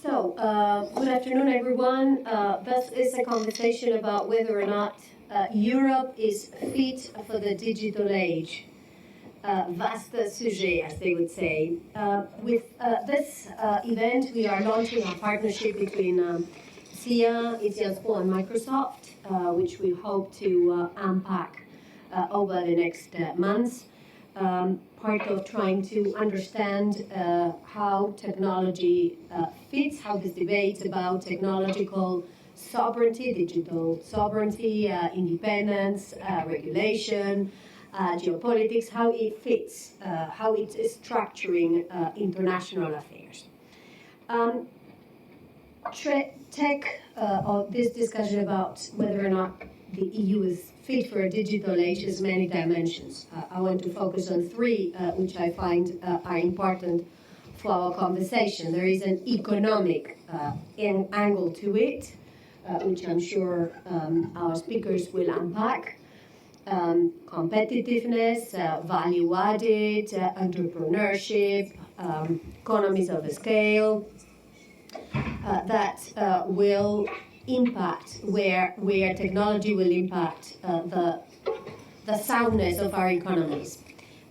Good afternoon, everyone. This is a conversation about whether or not Europe is fit for the digital age. Vaste sujet, as they would say. With this event, we are launching a partnership between PSIA, Sciences Po, and Microsoft, which we hope to unpack over the next months. Part of trying to understand how technology fits, how this debate about technological sovereignty, digital sovereignty, independence, regulation, geopolitics, how it fits, how it is structuring international affairs. Or this discussion about whether or not the EU is fit for a digital age has many dimensions. I want to focus on three, which I find are important for our conversation. There is an economic angle to it, which I'm sure our speakers will unpack. Competitiveness, value added, entrepreneurship, economies of scale, that will impact where technology will impact the soundness of our economies.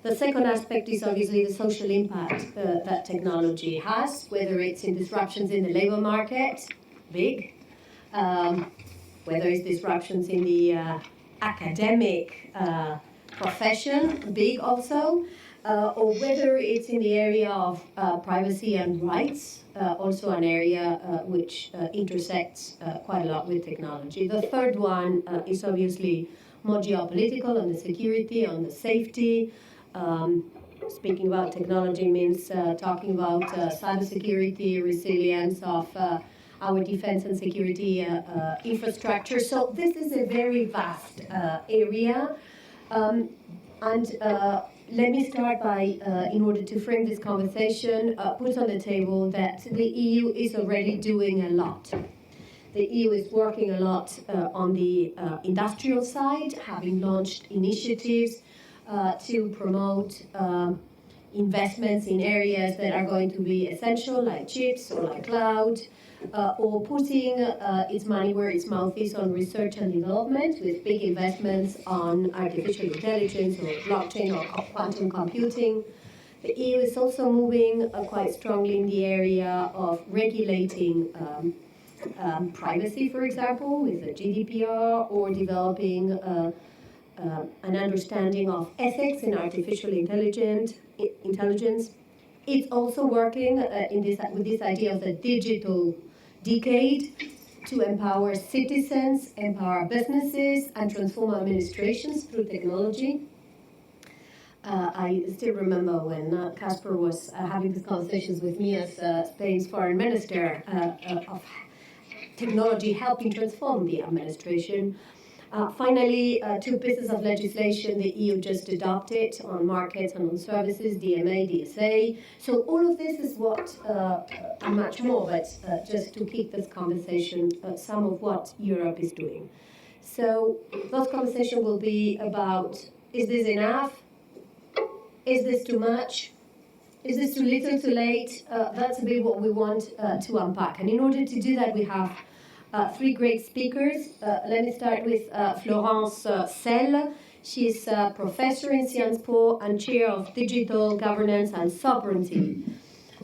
The second aspect is obviously the social impact that technology has, whether it's in disruptions in the labor market, big, whether it's disruptions in the academic profession, big also, or whether it's in the area of privacy and rights, also an area which intersects quite a lot with technology. The third one is obviously more geopolitical, on the security, on the safety. Speaking about technology means talking about cybersecurity, resilience of our defense and security infrastructure. So this is a very vast area. Let me start by, in order to frame this conversation, put on the table that the EU is already doing a lot. The EU is working a lot on the industrial side, having launched initiatives to promote investments in areas that are going to be essential, like chips or like cloud, or putting its money where its mouth is on research and development, with big investments on artificial intelligence or blockchain or quantum computing. The EU is also moving quite strongly in the area of regulating privacy, for example, with the GDPR, or developing an understanding of ethics in artificial intelligence. It's also working with this idea of the digital decade to empower citizens, empower businesses, and transform administrations through technology. I still remember when Casper was having these conversations with me as Spain's foreign minister of technology helping transform the administration. Finally, two pieces of legislation the EU just adopted on markets and on services, DMA, DSA. So all of this is what, and much more, but just to keep this conversation, some of what Europe is doing. So those conversations will be about, is this enough? Is this too much? Is this too little, too late? That's a bit what we want to unpack. And in order to do that, we have three great speakers. Let me start with Florence Selle. She's a professor in Sciences Po and chair of digital governance and sovereignty.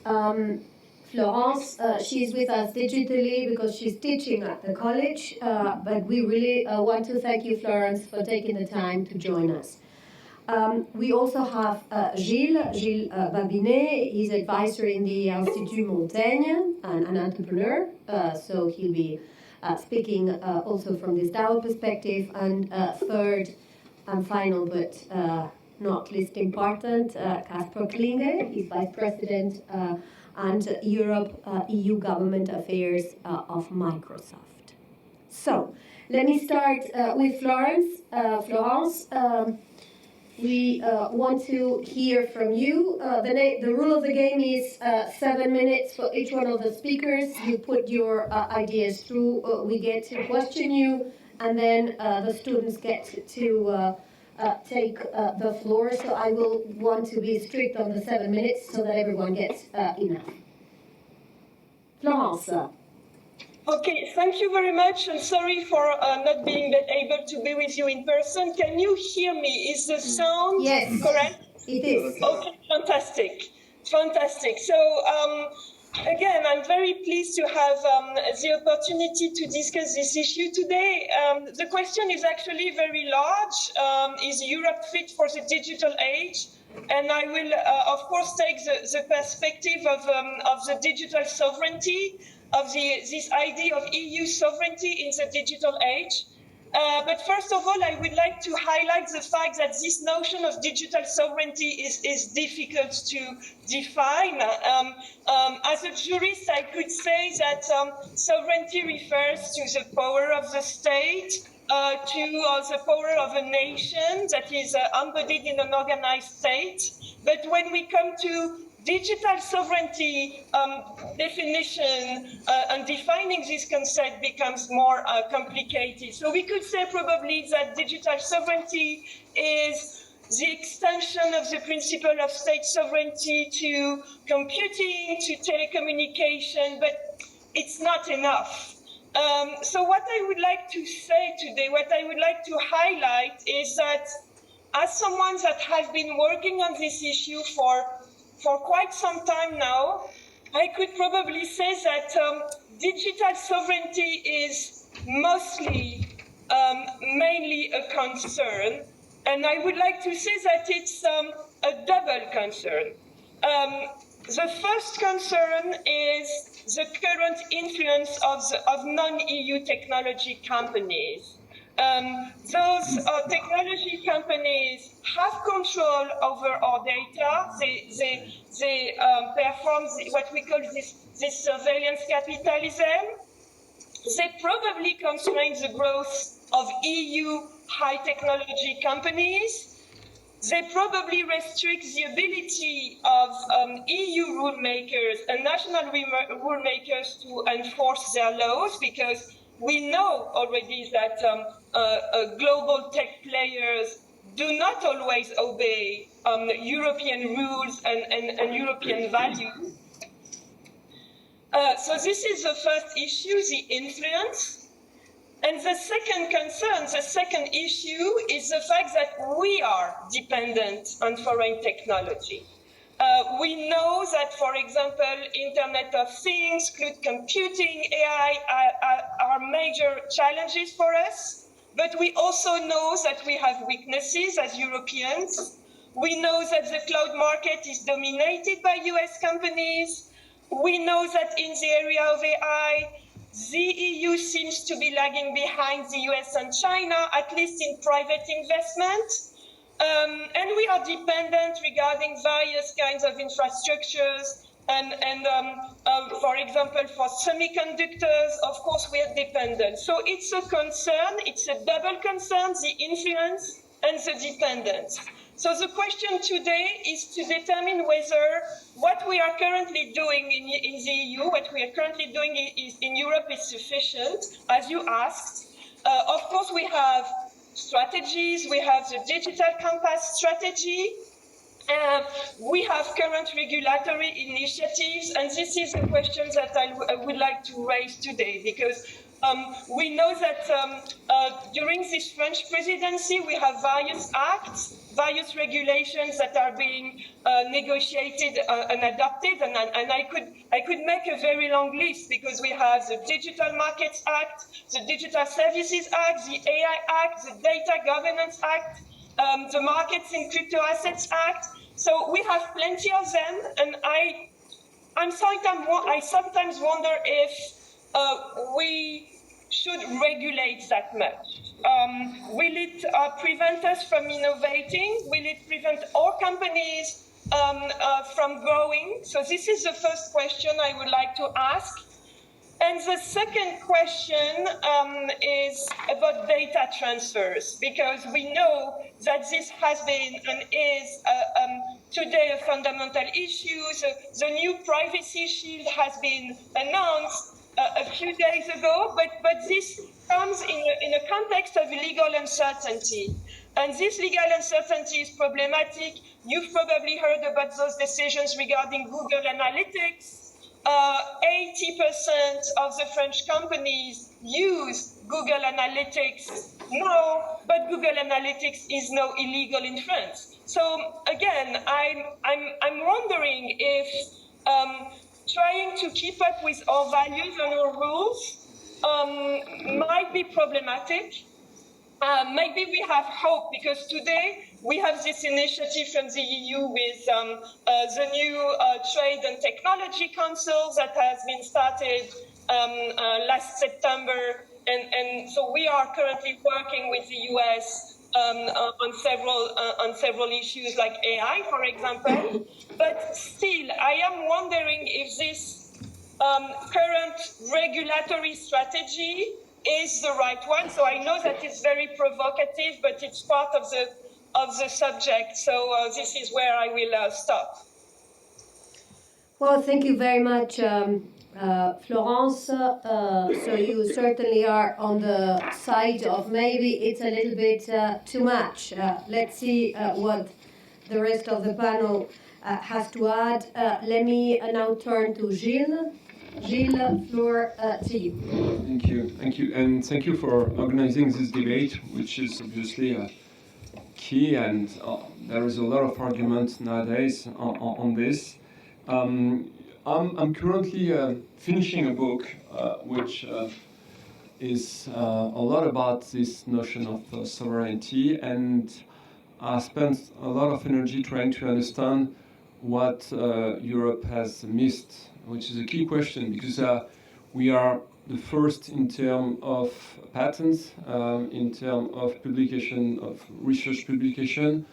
Florence, she's with us digitally because she's teaching at the college, but we really want to thank you, Florence, for taking the time to join us. We also have Gilles Babinet. He's advisor in the Institut Montaigne and an entrepreneur, so he'll be speaking also from this DAO perspective. And third and final, but not least important, Casper Klinge. He's vice president and Europe EU Government Affairs of Microsoft. So let me start with Florence. Florence, we want to hear from you. The rule of the game is 7 minutes for each one of the speakers. You put your ideas through. We get to question you, and then the students get to take the floor. So I will want to be strict on the 7 minutes so that everyone gets enough. Florence. Okay, thank you very much, and sorry for not being able to be with you in person. Can you hear me? Is the sound correct? It is. Okay, fantastic, fantastic. So again, I'm very pleased to have the opportunity to discuss this issue today. The question is actually very large. Is Europe fit for the digital age? And I will, of course, take the perspective of the digital sovereignty, of this idea of EU sovereignty in the digital age. But first of all, I would like to highlight the fact that this notion of digital sovereignty is difficult to define. As a jurist, I could say that sovereignty refers to the power of the state, to the power of a nation that is embodied in an organized state. But when we come to digital sovereignty definition and defining this concept becomes more complicated. So we could say probably that digital sovereignty is the extension of the principle of state sovereignty to computing, to telecommunication, but it's not enough. So what I would like to say today, what I would like to highlight is that as someone that has been working on this issue for quite some time now, I could probably say that digital sovereignty is mostly, mainly a concern. And I would like to say that it's a double concern. The first concern is the current influence of non-EU technology companies. Those technology companies have control over our data. They perform what we call this surveillance capitalism. They probably constrain the growth of EU high technology companies. They probably restrict the ability of EU rule makers and national rule makers to enforce their laws, because we know already that global tech players do not always obey European rules and European values. So this is the first issue, the influence. And the second concern, the second issue, is the fact that we are dependent on foreign technology. We know that, for example, Internet of Things, cloud computing, AI are major challenges for us. But we also know that we have weaknesses as Europeans. We know that the cloud market is dominated by US companies. We know that in the area of AI, the EU seems to be lagging behind the US and China, at least in private investment. And we are dependent regarding various kinds of infrastructures. And for example, for semiconductors, of course, we are dependent. So it's a concern, it's a double concern, the influence and the dependence. So the question today is to determine whether what we are currently doing in the EU, what we are currently doing in Europe is sufficient, as you asked. Of course, we have strategies, we have the digital compass strategy, we have current regulatory initiatives, and this is a question that I would like to raise today, because we know that during this French presidency, we have various acts, various regulations that are being negotiated and adopted, and I could make a very long list, because we have the Digital Markets Act, the Digital Services Act, the AI Act, the Data Governance Act, the Markets in Crypto Assets Act. So we have plenty of them, and I sometimes wonder if we should regulate that much. Will it prevent us from innovating? Will it prevent our companies from growing? So this is the first question I would like to ask. And the second question is about data transfers, because we know that this has been and is today a fundamental issue. The new privacy shield has been announced a few days ago, but this comes in a context of legal uncertainty. And this legal uncertainty is problematic. You've probably heard about those decisions regarding Google Analytics. 80% of the French companies use Google Analytics now, but Google Analytics is now illegal in France. So again, I'm wondering if trying to keep up with our values and our rules might be problematic. Maybe we have hope because today we have this initiative from the EU with the new Trade and Technology Council that has been started last September. And so we are currently working with the US on several issues like AI, for example. But still, I am wondering if this current regulatory strategy is the right one. So I know that it's very provocative, but it's part of the subject. So this is where I will stop. Well, thank you very much, Florence. So you certainly are on the side of maybe it's a little bit too much. Let's see what the rest of the panel has to add. Let me now turn to Gilles. Gilles, floor to you. Thank you, and thank you for organizing this debate, which is obviously key, and there is a lot of argument nowadays on this. I'm currently finishing a book which is a lot about this notion of sovereignty, and I spent a lot of energy trying to understand what Europe has missed, which is a key question, because we are the first in terms of patents, in terms of publication, of research publication,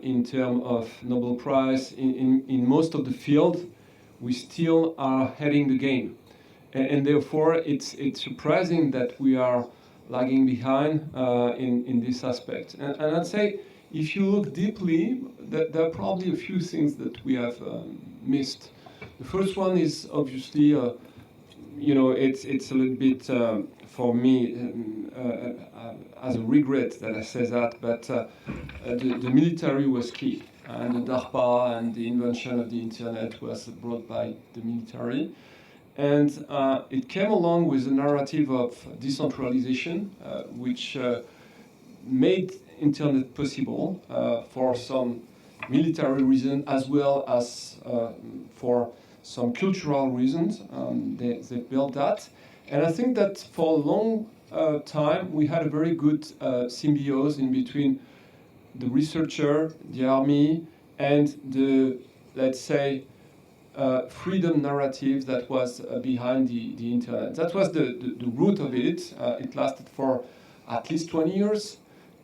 in terms of Nobel Prize. In most of the field, we still are heading the game. And therefore, it's surprising that we are lagging behind in this aspect. And I'd say, if you look deeply, there are probably a few things that we have missed. The first one is obviously, it's a little bit for me as a regret that I say that, but the military was key, and the DARPA and the invention of the internet was brought by the military. And it came along with a narrative of decentralization, which made internet possible for some military reasons as well as for some cultural reasons. They built that. And I think that for a long time we had a very good symbiosis in between the researcher, the army, and the, let's say, freedom narrative that was behind the internet. That was the root of it. It lasted for at least 20 years.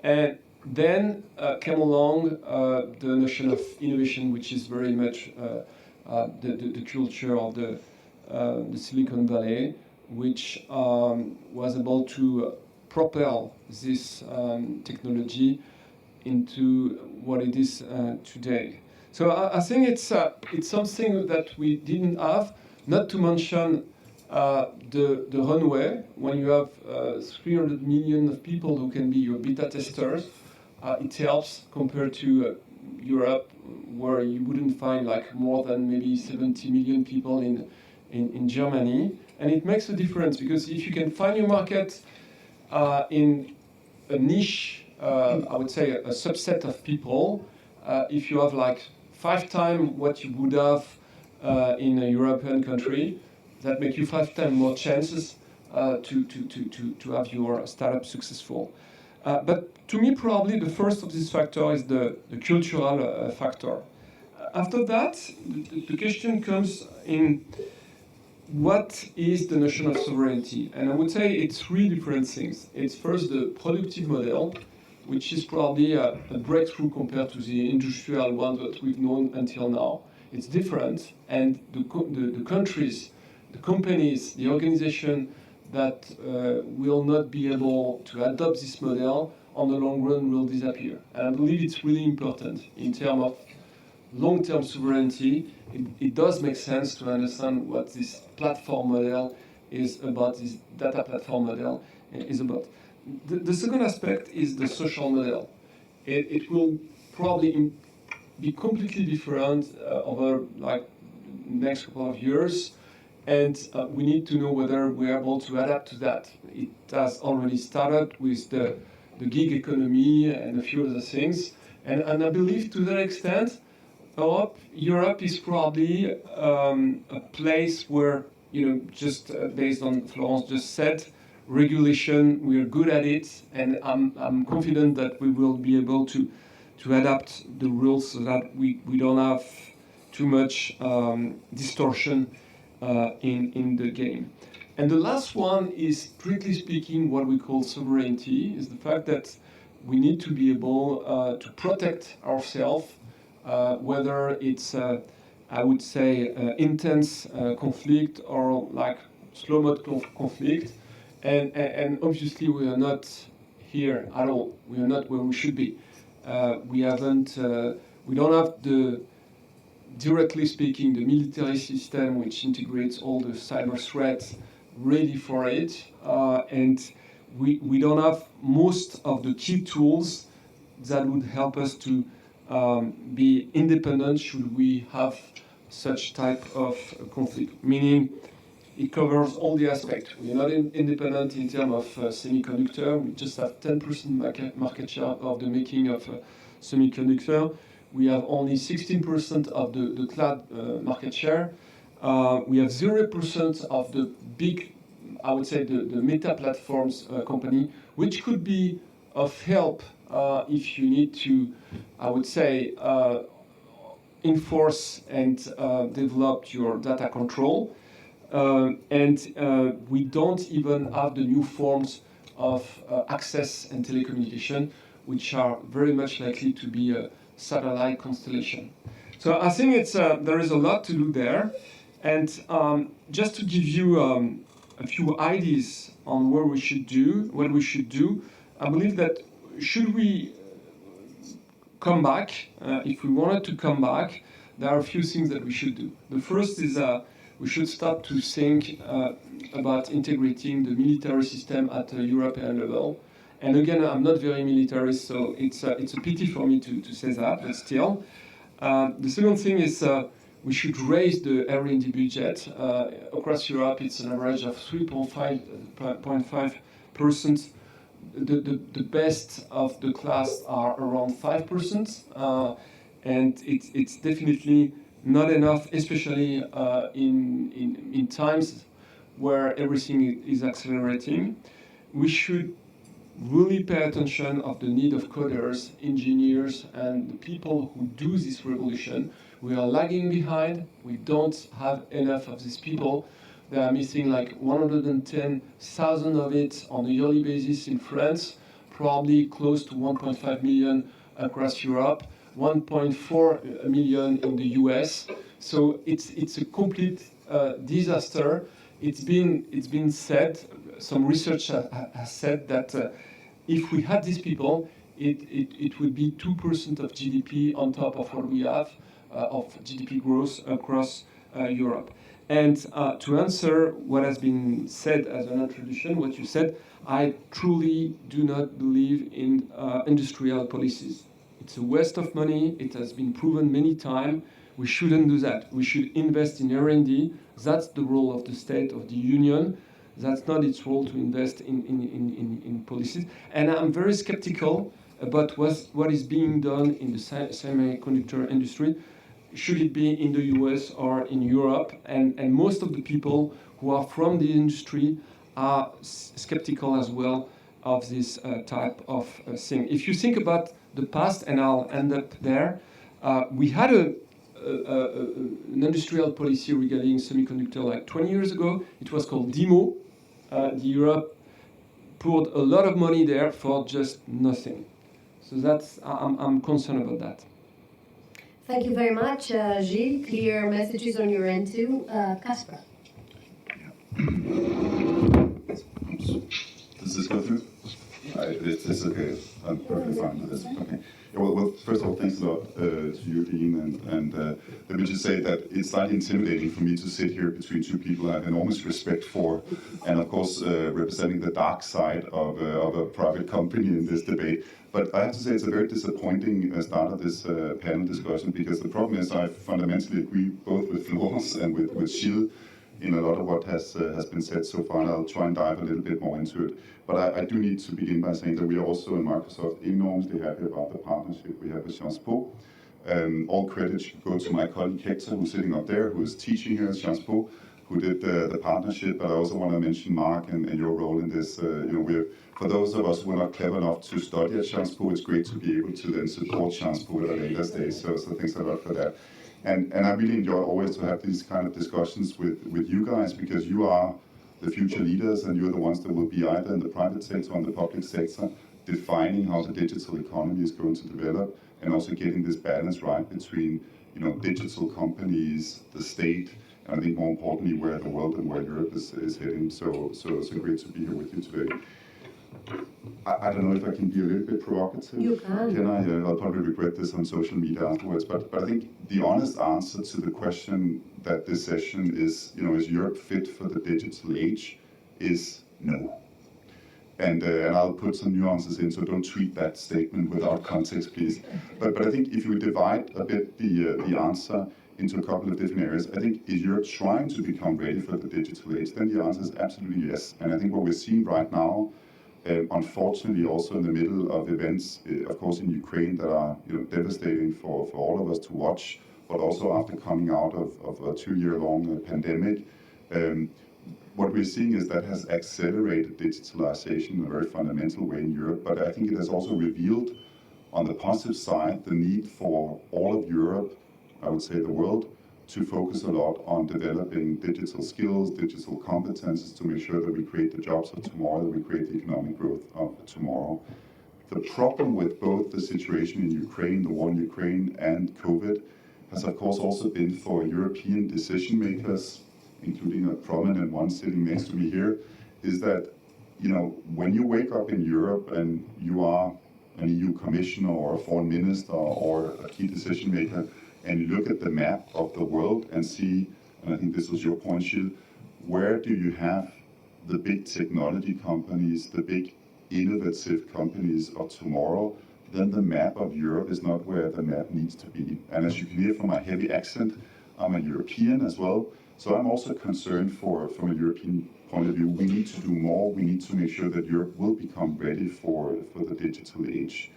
And then came along the notion of innovation, which is very much the culture of the Silicon Valley, which was able to propel this technology into what it is today. So I think it's something that we didn't have, not to mention the runway. When you have 300 million of people who can be your beta testers, it helps compared to Europe, where you wouldn't find like more than maybe 70 million people in Germany. And it makes a difference, because if you can find your market in a niche, I would say a subset of people, if you have like 5 times what you would have in a European country, that make you 5 times more chances to have your startup successful. But to me, probably the first of this factor is the cultural factor. After that, the question comes in, what is the notion of sovereignty? And I would say it's 3 different things. It's first the productive model, which is probably a breakthrough compared to the industrial one that we've known until now. It's different, and the countries, the companies, the organization that will not be able to adopt this model on the long run will disappear. And I believe it's really important in terms of long-term sovereignty. It does make sense to understand what this platform model is about, this data platform model is about. The second aspect is the social model. It will probably be completely different over like next couple of years, and we need to know whether we're able to adapt to that. It has already started with the gig economy and a few other things, and I believe to that extent, Europe is probably a place where, just based on Florence just said, regulation, we are good at it, and I'm confident that we will be able to adapt the rules so that we don't have too much distortion in the game. And the last one is, strictly speaking, what we call sovereignty, is the fact that we need to be able to protect ourselves, whether it's, I would say, intense conflict or like slow mode conflict. And obviously we are not here at all. We are not where we should be. We don't have the, directly speaking, the military system which integrates all the cyber threats ready for it. And we don't have most of the key tools that would help us to be independent should we have such type of conflict. Meaning, it covers all the aspects. We are not independent in terms of semiconductor. We just have 10% market share of the making of semiconductor. We have only 16% of the cloud market share. We have 0% of the big, I would say, the meta platforms company, which could be of help if you need to, I would say, enforce and develop your data control. And we don't even have the new forms of access and telecommunication, which are very much likely to be a satellite constellation. So I think there is a lot to do there. And just to give you a few ideas on what we should do, I believe that should we come back, if we wanted to come back, there are a few things that we should do. The first is we should start to think about integrating the military system at a European level. And again, I'm not very militarist, so it's a pity for me to say that, but still. The second thing is we should raise the R&D budget. Across Europe, it's an average of 3.5%. The best of the class are around 5%, and it's definitely not enough, especially in times where everything is accelerating. We should really pay attention of the need of coders, engineers, and the people who do this revolution. We are lagging behind. We don't have enough of these people. They are missing like 110,000 of it on a yearly basis in France, probably close to 1.5 million across Europe, 1.4 million in the US. So it's a complete disaster. It's been said, some research has said that if we had these people, it would be 2% of GDP on top of what we have of GDP growth across Europe. And to answer what has been said as an introduction, what you said, I truly do not believe in industrial policies. It's a waste of money. It has been proven many times. We shouldn't do that. We should invest in R&D. That's the role of the state, of the union. That's not its role to invest in policies. And I'm very skeptical about what is being done in the semiconductor industry. Should it be in the US or in Europe? And most of the people who are from the industry are skeptical as well of this type of thing. If you think about the past, and I'll end up there, we had an industrial policy regarding semiconductor like 20 years ago. It was called DEMO. Europe poured a lot of money there for just nothing. So that's I'm concerned about that. Thank you very much, Gilles. Clear messages on your end too. Casper. Does this go through? It's okay. I'm perfectly fine with this. Okay. Yeah, well, first of all, thanks a lot to you, Dean, and let me just say that it's slightly intimidating for me to sit here between two people I have enormous respect for, and of course representing the dark side of a private company in this debate. But I have to say it's a very disappointing start of this panel discussion, because the problem is I fundamentally agree both with Florence and with Gilles in a lot of what has been said so far, and I'll try and dive a little bit more into it. But I do need to begin by saying that we are also in Microsoft enormously happy about the partnership we have with Sciences Po. All credit should go to my colleague Hector, who's sitting up there, who is teaching here at Sciences Po, who did the partnership. But I also want to mention Mark and your role in this. For those of us who are not clever enough to study at Sciences Po, it's great to be able to then support Sciences Po at a later stage. So thanks a lot for that. And I really enjoy always to have these kind of discussions with you guys, because you are the future leaders, and you're the ones that will be either in the private sector or in the public sector, defining how the digital economy is going to develop, and also getting this balance right between digital companies, the state, and I think more importantly where the world and where Europe is heading. So great to be here with you today. I don't know if I can be a little bit provocative. You can. Can I? I'll probably regret this on social media afterwards. But I think the honest answer to the question that this session is, is Europe fit for the digital age, is no. And I'll put some nuances in, so don't treat that statement without context, please. But I think if you divide a bit the answer into a couple of different areas, I think, is Europe trying to become ready for the digital age? Then the answer is absolutely yes. And I think what we're seeing right now, unfortunately also in the middle of events, of course in Ukraine, that are devastating for all of us to watch, but also after coming out of a 2-year-long pandemic, what we're seeing is that has accelerated digitalization in a very fundamental way in Europe. But I think it has also revealed, on the positive side, the need for all of Europe, I would say the world, to focus a lot on developing digital skills, digital competences, to make sure that we create the jobs of tomorrow, that we create the economic growth of tomorrow. The problem with both the situation in Ukraine, the war in Ukraine, and COVID, has of course also been for European decision makers, including a prominent one sitting next to me here, is that when you wake up in Europe and you are an EU commissioner or a foreign minister or a key decision maker, and you look at the map of the world and see, and I think this was your point, Gilles, where do you have the big technology companies, the big innovative companies of tomorrow, then the map of Europe is not where the map needs to be. And as you can hear from my heavy accent, I'm a European as well, so I'm also concerned from a European point of view, we need to do more, we need to make sure that Europe will become ready for the digital age.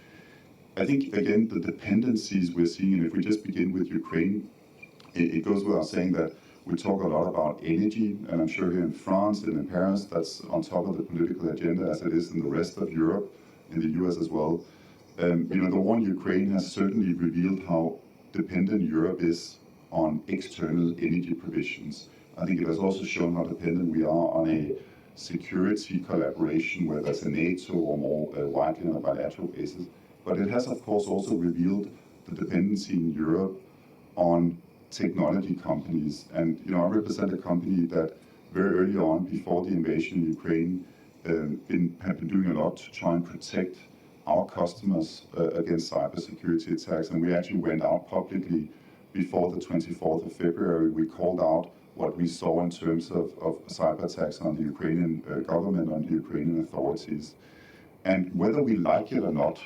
I think, again, the dependencies we're seeing, and if we just begin with Ukraine, it goes without saying that we talk a lot about energy, and I'm sure here in France and in Paris, that's on top of the political agenda as it is in the rest of Europe, in the US as well. The war in Ukraine has certainly revealed how dependent Europe is on external energy provisions. I think it has also shown how dependent we are on a security collaboration, whether it's a NATO or more widely on a bilateral basis. But it has, of course, also revealed the dependency in Europe on technology companies. And I represent a company that very early on, before the invasion in Ukraine, have been doing a lot to try and protect our customers against cybersecurity attacks. And we actually went out publicly before the 24th of February. We called out what we saw in terms of cyber attacks on the Ukrainian government, on the Ukrainian authorities. And whether we like it or not,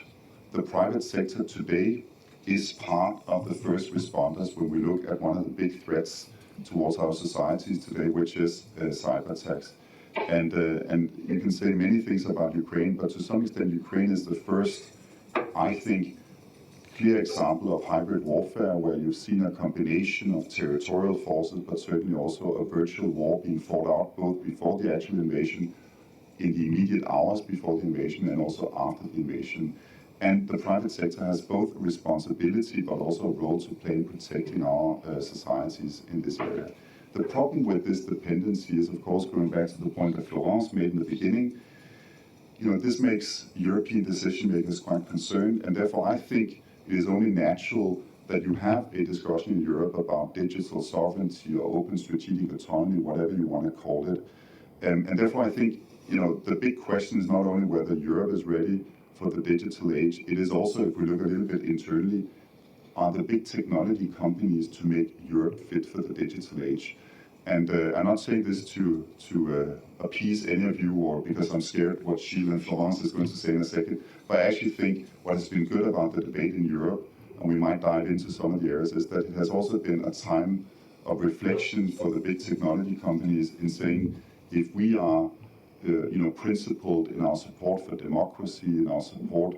the private sector today is part of the first responders when we look at one of the big threats towards our societies today, which is cyber attacks. And you can say many things about Ukraine, but to some extent Ukraine is the first, I think, clear example of hybrid warfare, where you've seen a combination of territorial forces, but certainly also a virtual war being fought out both before the actual invasion, in the immediate hours before the invasion, and also after the invasion. And the private sector has both a responsibility but also a role to play in protecting our societies in this area. The problem with this dependency is, of course, going back to the point that Florence made in the beginning, this makes European decision makers quite concerned, and therefore I think it is only natural that you have a discussion in Europe about digital sovereignty or open strategic autonomy, whatever you want to call it. And therefore I think the big question is not only whether Europe is ready for the digital age, it is also, if we look a little bit internally, are the big technology companies to make Europe fit for the digital age? And I'm not saying this to appease any of you or because I'm scared what Gilles and Florence is going to say in a second, but I actually think what has been good about the debate in Europe, and we might dive into some of the areas, is that it has also been a time of reflection for the big technology companies in saying, if we are principled in our support for democracy, in our support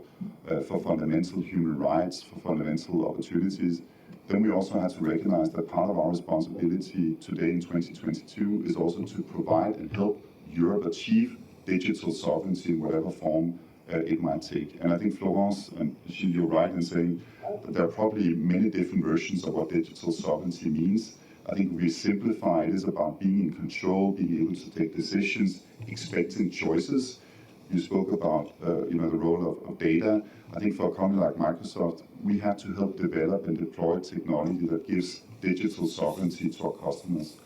for fundamental human rights, for fundamental opportunities, then we also have to recognize that part of our responsibility today in 2022 is also to provide and help Europe achieve digital sovereignty in whatever form it might take. And I think Florence and Gilles, you're right in saying that there are probably many different versions of what digital sovereignty means. I think if we simplify, it is about being in control, being able to take decisions, expecting choices. You spoke about the role of data. I think for a company like Microsoft, we have to help develop and deploy technology that gives digital sovereignty to our customers.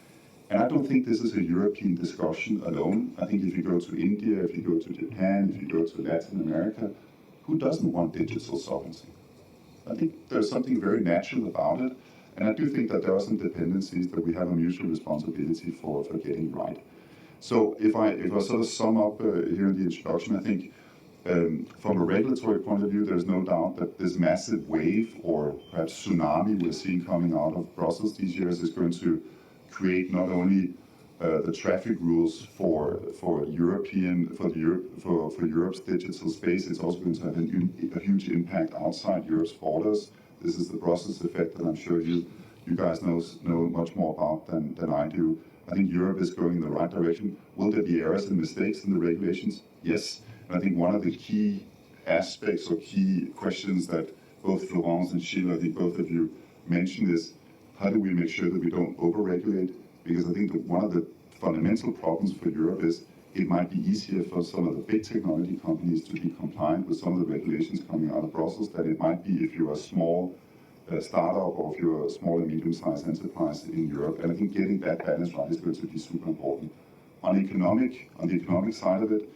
And I don't think this is a European discussion alone. I think if you go to India, if you go to Japan, if you go to Latin America, who doesn't want digital sovereignty? I think there's something very natural about it. And I do think that there are some dependencies that we have a mutual responsibility for getting right. So if I sort of sum up here in the introduction, I think from a regulatory point of view, there's no doubt that this massive wave or perhaps tsunami we're seeing coming out of Brussels these years is going to create not only the traffic rules for Europe's digital space, it's also going to have a huge impact outside Europe's borders. This is the Brussels effect that I'm sure you guys know much more about than I do. I think Europe is going in the right direction. Will there be errors and mistakes in the regulations? Yes. And I think one of the key aspects or key questions that both Florence and Gilles, I think both of you mentioned is, how do we make sure that we don't over-regulate? Because I think that one of the fundamental problems for Europe is it might be easier for some of the big technology companies to be compliant with some of the regulations coming out of Brussels than it might be if you're a small startup or if you're a small and medium-sized enterprise in Europe. And I think getting that balance right is going to be super important. On the economic side of it,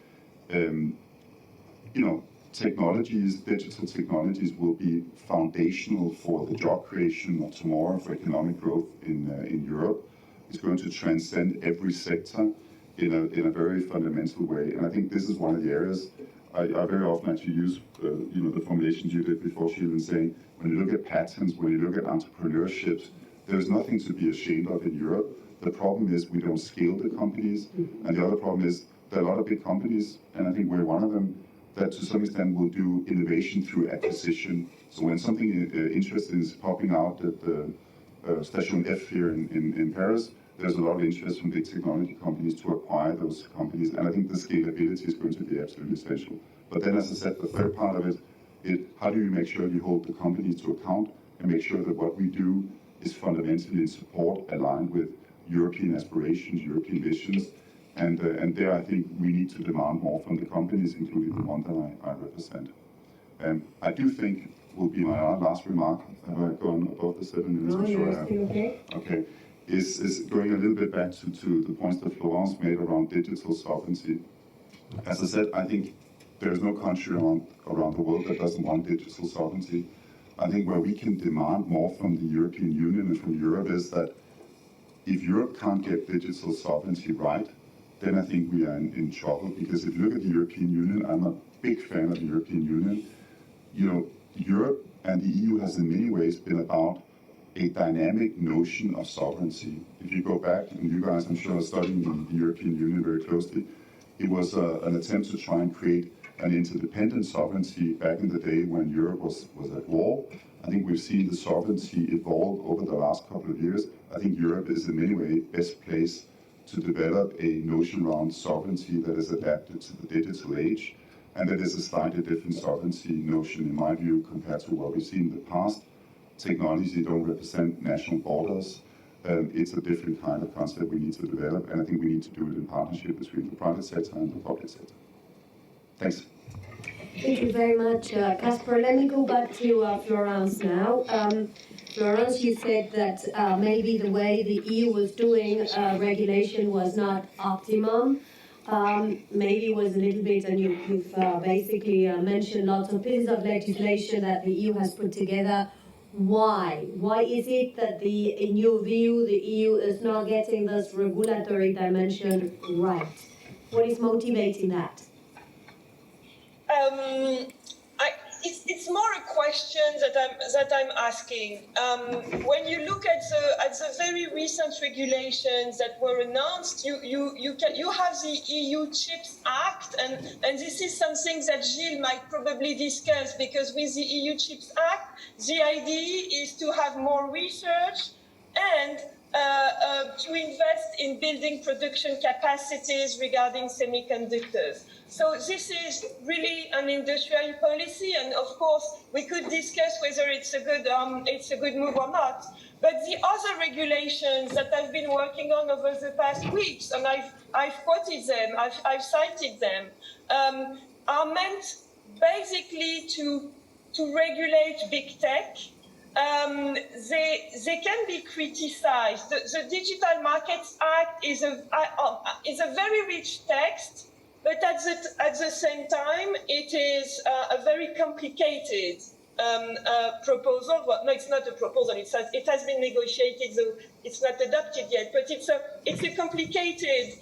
technologies, digital technologies will be foundational for the job creation of tomorrow, for economic growth in Europe. It's going to transcend every sector in a very fundamental way. And I think this is one of the areas I very often actually use, the formulations you did before, Gilles, in saying, when you look at patents, when you look at entrepreneurship, there's nothing to be ashamed of in Europe. The problem is we don't scale the companies. And the other problem is there are a lot of big companies, and I think we're one of them, that to some extent will do innovation through acquisition. So when something interesting is popping out at the Station F here in Paris, there's a lot of interest from big technology companies to acquire those companies, and I think the scalability is going to be absolutely essential. But then, as I said, the third part of it is how do you make sure you hold the companies to account and make sure that what we do is fundamentally in support, aligned with European aspirations, European visions, and there I think we need to demand more from the companies, including the one that I represent. I do think will be my last remark. Have I gone above the 7 minutes? No, Sure you're still okay. Okay. Is going a little bit back to the points that Florence made around digital sovereignty. As I said, I think there's no country around the world that doesn't want digital sovereignty. I think where we can demand more from the European Union and from Europe is that if Europe can't get digital sovereignty right, then I think we are in trouble. Because if you look at the European Union, I'm a big fan of the European Union. Europe and the EU has in many ways been about a dynamic notion of sovereignty. If you go back, and you guys I'm sure are studying the European Union very closely, it was an attempt to try and create an interdependent sovereignty back in the day when Europe was at war. I think we've seen the sovereignty evolve over the last couple of years. I think Europe is in many ways best placed to develop a notion around sovereignty that is adapted to the digital age, and that is a slightly different sovereignty notion, in my view, compared to what we've seen in the past. Technology don't represent national borders. It's a different kind of concept we need to develop, and I think we need to do it in partnership between the private sector and the public sector. Thanks. Thank you very much, Casper. Let me go back to Florence now. Florence, you said that maybe the way the EU was doing regulation was not optimum. maybe it was a little bit, and you've basically mentioned lots of pieces of legislation that the EU has put together. Why? Why is it that in your view, the EU is not getting this regulatory dimension right? What is motivating that? It's more a question that I'm asking. When you look at the very recent regulations that were announced, you have the EU Chips Act, and this is something that Gilles might probably discuss, because with the EU Chips Act, the idea is to have more research and to invest in building production capacities regarding semiconductors. So this is really an industrial policy, and of course we could discuss whether it's a good move or not. But the other regulations that I've been working on over the past weeks, and I've quoted them, I've cited them, are meant basically to regulate big tech. They can be criticized. The Digital Markets Act is a very rich text, but at the same time, it is a very complicated proposal. Well, no, it's not a proposal. It has been negotiated, so it's not adopted yet. But it's a complicated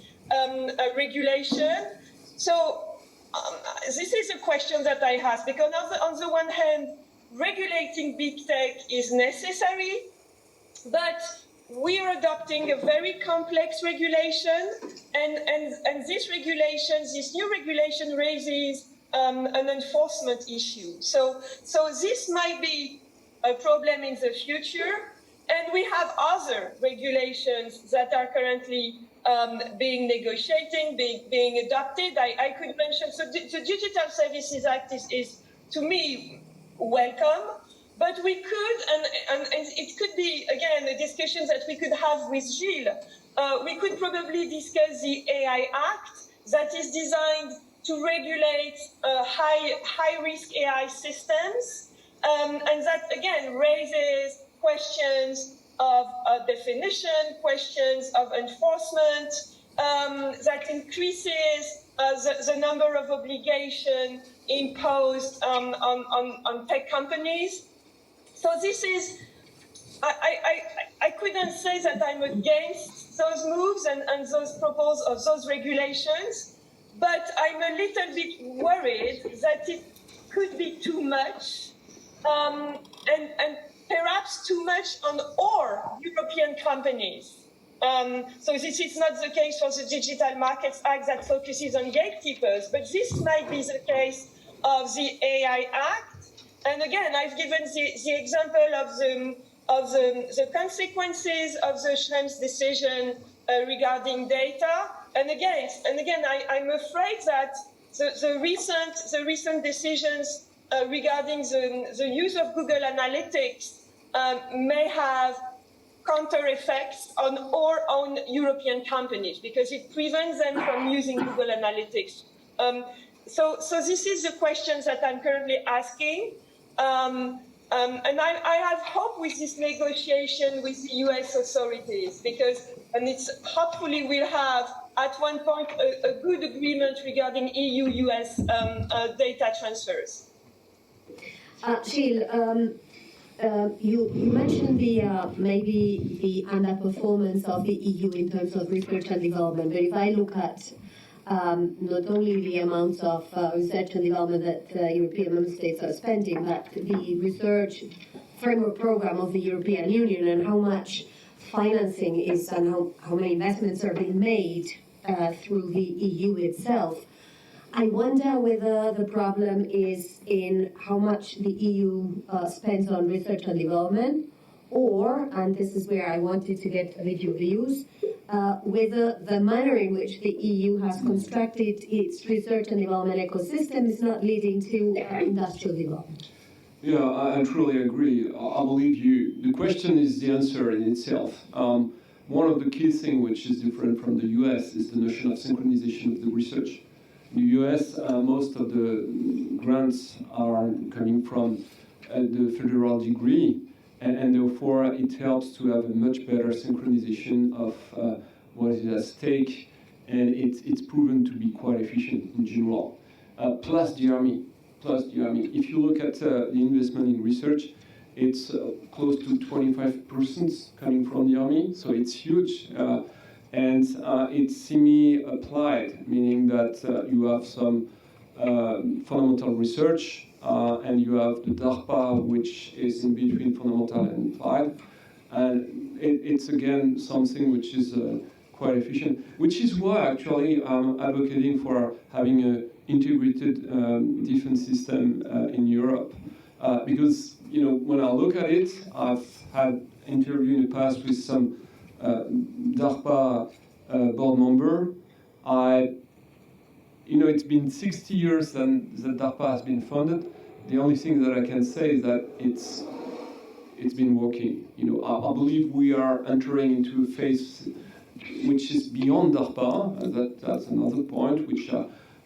regulation. So this is a question that I ask, because on the one hand, regulating big tech is necessary, but we're adopting a very complex regulation, and this new regulation raises an enforcement issue. So this might be a problem in the future, and we have other regulations that are currently being negotiated, being adopted. I could mention, so the Digital Services Act is to me, welcome, but we could, and it could be, again, a discussion that we could have with Gilles. We could probably discuss the AI Act that is designed to regulate high-risk AI systems, and that, again, raises questions of definition, questions of enforcement, that increases the number of obligations imposed on tech companies. So this is, I couldn't say that I'm against those moves and those proposals of those regulations, but I'm a little bit worried that it could be too much, and perhaps too much on all European companies. So this is not the case for the Digital Markets Act that focuses on gatekeepers, but this might be the case of the AI Act. And again, I've given the example of the consequences of the Schrems decision regarding data. And again, I'm afraid that the recent decisions regarding the use of Google Analytics may have counter effects on our own European companies, because it prevents them from using Google Analytics. So this is the questions that I'm currently asking. And I have hope with this negotiation with the US authorities, and it's hopefully we'll have at one point a good agreement regarding EU-US data transfers. Gilles, you mentioned maybe the underperformance of the EU in terms of research and development, but if I look at not only the amounts of research and development that European member states are spending, but the research framework program of the European Union and how much financing is and how many investments are being made through the EU itself. I wonder whether the problem is in how much the EU spends on research and development, or, and this is where I wanted to get with your views, whether the manner in which the EU has constructed its research and development ecosystem is not leading to industrial development. Yeah, I truly agree. I believe the question is the answer in itself. One of the key things which is different from the US is the notion of synchronization of the research. In the US, most of the grants are coming from the federal degree, and therefore it helps to have a much better synchronization of what is at stake and it's proven to be quite efficient in general. Plus the army. If you look at the investment in research, it's close to 25% coming from the army, so it's huge. And it's semi-applied, meaning that you have some fundamental research, and you have the DARPA, which is in between fundamental and applied. And it's again something which is quite efficient, which is why actually I'm advocating for having an integrated defense system in Europe. Because when I look at it, I've had interview in the past with some DARPA board member. It's been 60 years that DARPA has been funded. The only thing that I can say is that it's been working. I believe we are entering into a phase which is beyond DARPA. That's another point which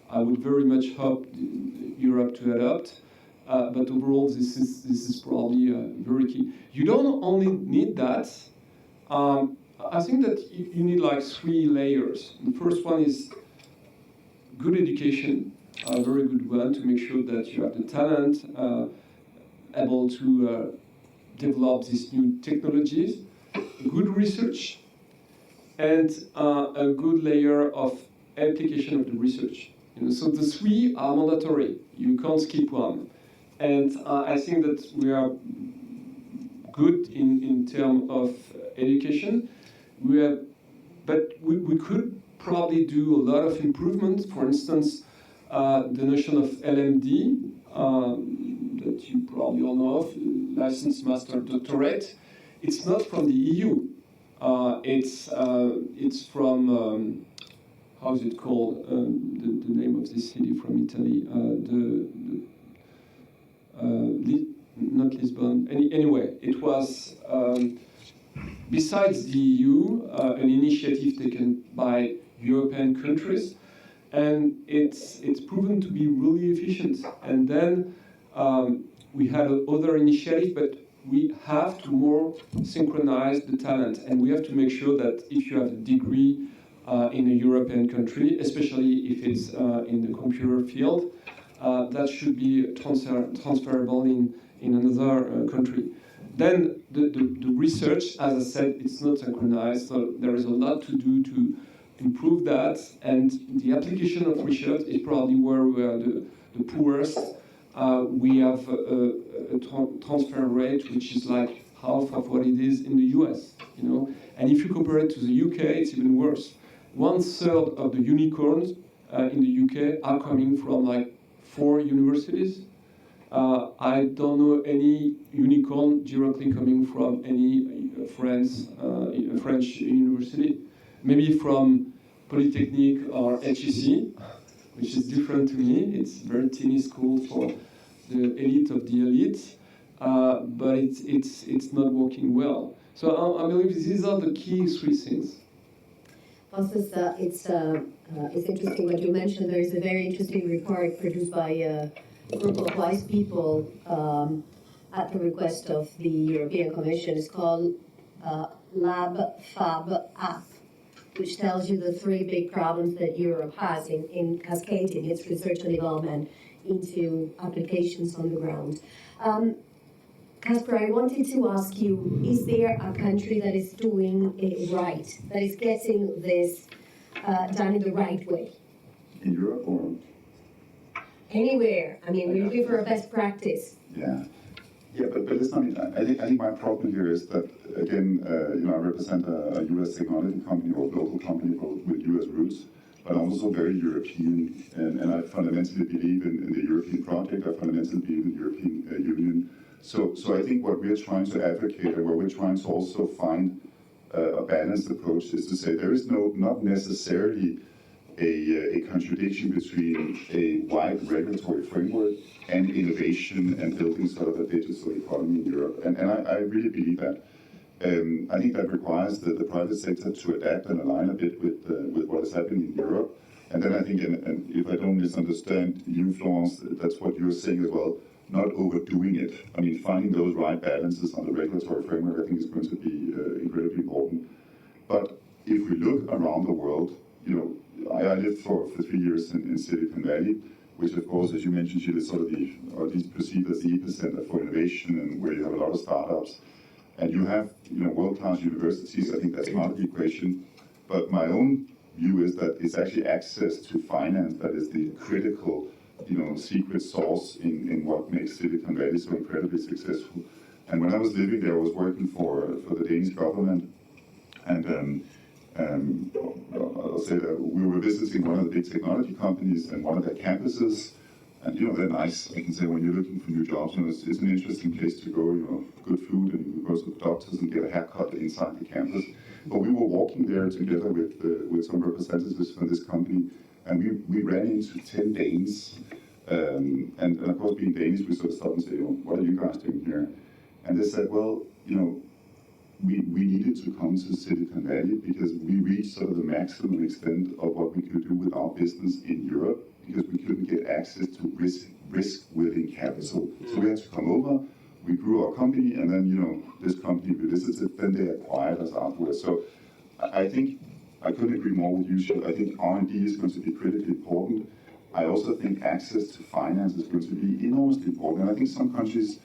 I would very much hope Europe to adopt. But overall, this is probably very key. You don't only need that. I think that you need like 3 layers. The first one is good education, a very good one, to make sure that you have the talent able to develop these new technologies, good research, and a good layer of application of the research. So the 3 are mandatory. You can't skip one. And I think that we are good in terms of education. But we could probably do a lot of improvements. For instance, the notion of LMD, that you probably all know of, licensed master doctorate. It's not from the EU. It's from how is it called? The name of this city from Italy. Not Lisbon. Anyway, it was. Besides the EU, an initiative taken by European countries, and it's proven to be really efficient. And then we had other initiatives, but we have to more synchronize the talent, and we have to make sure that if you have a degree in a European country, especially if it's in the computer field, that should be transferable in another country. Then the research, as I said, it's not synchronized, so there is a lot to do to improve that, and the application of research is probably where we are the poorest. We have a transfer rate which is like half of what it is in the US, And if you compare it to the UK, it's even worse. 1/3 of the unicorns in the UK are coming from like 4 universities. I don't know any unicorn directly coming from any French university. Maybe from Polytechnique or HEC, which is different to me. It's a very teeny school for the elite of the elite, but it's not working well. So I believe these are the key 3 things. Also, it's interesting what you mentioned. There is a very interesting report produced by a group of wise people at the request of the European Commission. It's called Lab Fab App, which tells you the 3 big problems that Europe has in cascading its research and development into applications on the ground. Casper, I wanted to ask you, is there a country that is doing it right, that is getting this done in the right way? In Europe or? Anywhere. I mean, we're looking for a best practice. Yeah, but listen, I think my problem here is that, again, I represent a US technology company or global company with US roots, but I'm also very European, and I fundamentally believe in the European project. I fundamentally believe in the European Union. So I think what we're trying to advocate, and where we're trying to also find a balanced approach, is to say there is not necessarily a contradiction between a wide regulatory framework and innovation and building sort of a digital economy in Europe. And I really believe that. I think that requires the private sector to adapt and align a bit with what is happening in Europe. And then I think, and if I don't misunderstand you, Florence, that's what you're saying as well, not overdoing it. I mean, finding those right balances on the regulatory framework, I think is going to be incredibly important. But if we look around the world, I lived for 3 years in Silicon Valley, which of course, as you mentioned, Gilles, is sort of or at least perceived as the epicenter for innovation, and where you have a lot of startups. And you have, world-class universities. I think that's part of the equation. But my own view is that it's actually access to finance that is the critical, secret sauce in what makes Silicon Valley so incredibly successful. And when I was living there, I was working for the Danish government, and I'll say that we were visiting one of the big technology companies and one of their campuses. And they're nice. I can say when you're looking for new jobs, it's an interesting place to go. Good food, and you can go to the doctors and get a haircut inside the campus. But we were walking there together with some representatives from this company, and we ran into 10 Danes. And of course, being Danish, we sort of stopped and said, "What are you guys doing here?" And they said, "Well, we needed to come to Silicon Valley because we reached sort of the maximum extent of what we could do with our business in Europe, because we couldn't get access to risk-willing capital. So we had to come over, we grew our company, and then, this company we visited, then they acquired us afterwards." So I think I couldn't agree more with you, Gilles. I think R&D is going to be critically important. I also think access to finance is going to be enormously important. And I think some countries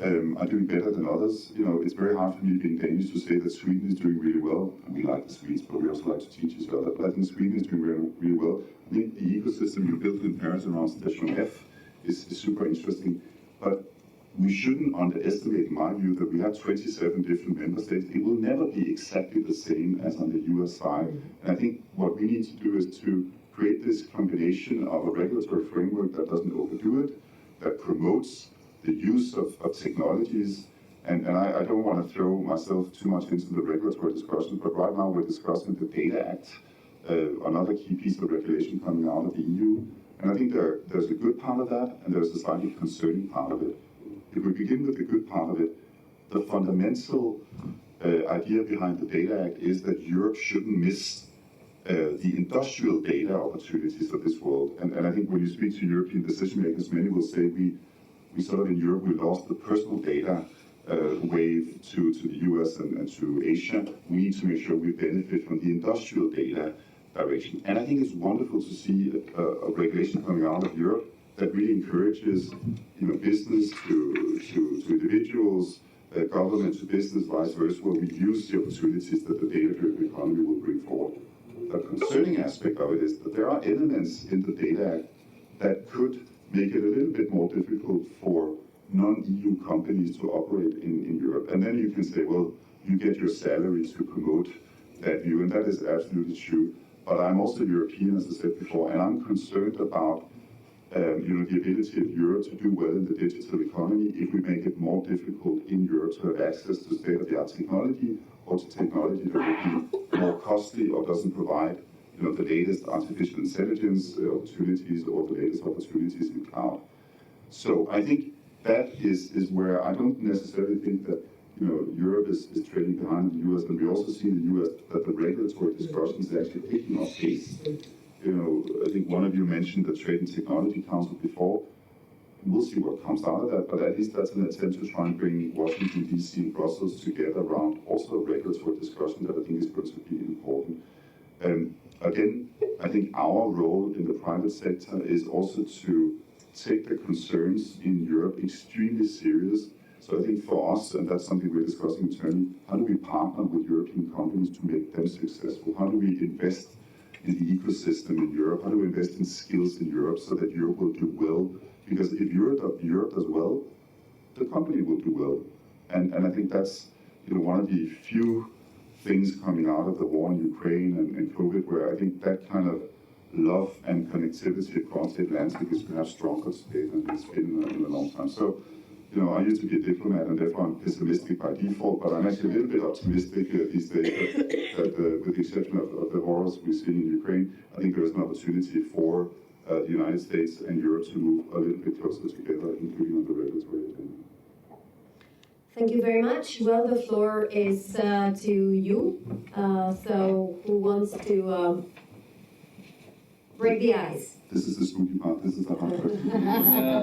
are doing better than others. It's very hard for me being Danish to say that Sweden is doing really well. And we like the Swedes, but we also like to teach each other. But I think Sweden is doing really, really well. I think the ecosystem you built in Paris around Station F is super interesting. But we shouldn't underestimate, in my view, that we have 27 different member states. It will never be exactly the same as on the US side. And I think what we need to do is to create this combination of a regulatory framework that doesn't overdo it, that promotes the use of technologies. And I don't want to throw myself too much into the regulatory discussion, but right now we're discussing the Data Act, another key piece of regulation coming out of the EU. And I think there's a good part of that, and there's a slightly concerning part of it. If we begin with the good part of it, the fundamental idea behind the Data Act is that Europe shouldn't miss the industrial data opportunities of this world. And I think when you speak to European decision makers, many will say we sort of in Europe, we lost the personal data wave to the US and to Asia. We need to make sure we benefit from the industrial data direction. And I think it's wonderful to see a regulation coming out of Europe that really encourages business to individuals, government to business, vice versa, where we use the opportunities that the data-driven economy will bring forward. The concerning aspect of it is that there are elements in the Data Act that could make it a little bit more difficult for non-EU companies to operate in Europe. And then you can say, well, you get your salary to promote that view, and that is absolutely true. But I'm also European, as I said before, and I'm concerned about the ability of Europe to do well in the digital economy if we make it more difficult in Europe to have access to state-of-the-art technology, or to technology that would be more costly or doesn't provide the latest artificial intelligence opportunities or the latest opportunities in cloud. So I think that is where I don't necessarily think that Europe is trailing behind the US, and we also see in the US that the regulatory discussions are actually picking up pace. I think one of you mentioned the Trade and Technology Council before. We'll see what comes out of that, but at least that's an attempt to try and bring Washington, D.C. and Brussels together around also a regulatory discussion that I think is going to be important. Again, I think our role in the private sector is also to take the concerns in Europe extremely serious. So I think for us, and that's something we're discussing internally, how do we partner with European companies to make them successful? How do we invest in the ecosystem in Europe? How do we invest in skills in Europe so that Europe will do well? Because if Europe does well, the company will do well. And I think that's one of the few things coming out of the war in Ukraine and COVID, where I think that kind of love and connectivity across the Atlantic is perhaps stronger today than it's been in a long time. So, I used to be a diplomat, and therefore I'm pessimistic by default, but I'm actually a little bit optimistic these days that with the exception of the horrors we see in Ukraine, I think there is an opportunity for the United States and Europe to move a little bit closer together, including on the regulatory agenda. Thank you very much. Well, the floor is to you. So who wants to Break the ice. This is the spooky part. This is the hard question.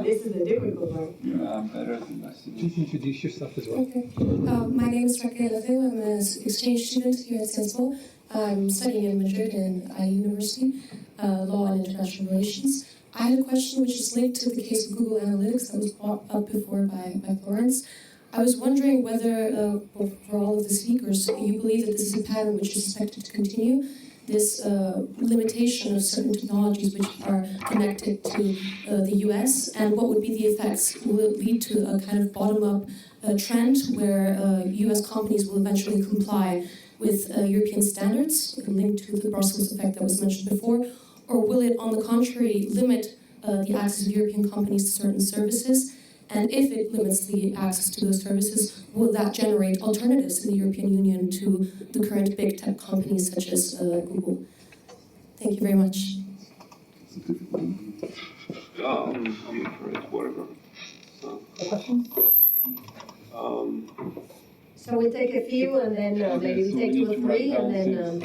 This is the difficult one. Yeah. Better than us. Please introduce yourself as well. Okay. My name is Raquel Lefeu. I'm an exchange student here at CESPO. I'm studying in Madrid in IU University, Law and International Relations. I had a question which is linked to the case of Google Analytics that was brought up before by Florence. I was wondering whether, for all of the speakers, you believe that this is a pattern which is expected to continue, this limitation of certain technologies which are connected to the US, and what would be the effects? Will it lead to a kind of bottom-up trend where US companies will eventually comply with European standards, linked to the Brussels effect that was mentioned before, or will it, on the contrary, limit the access of European companies to certain services? And if it limits the access to those services, will that generate alternatives in the European Union to the current big tech companies such as Google? Thank you very much. It's a difficult one. I'm for it, whatever. So we'll take a few and then maybe we take 2 or 3 and then...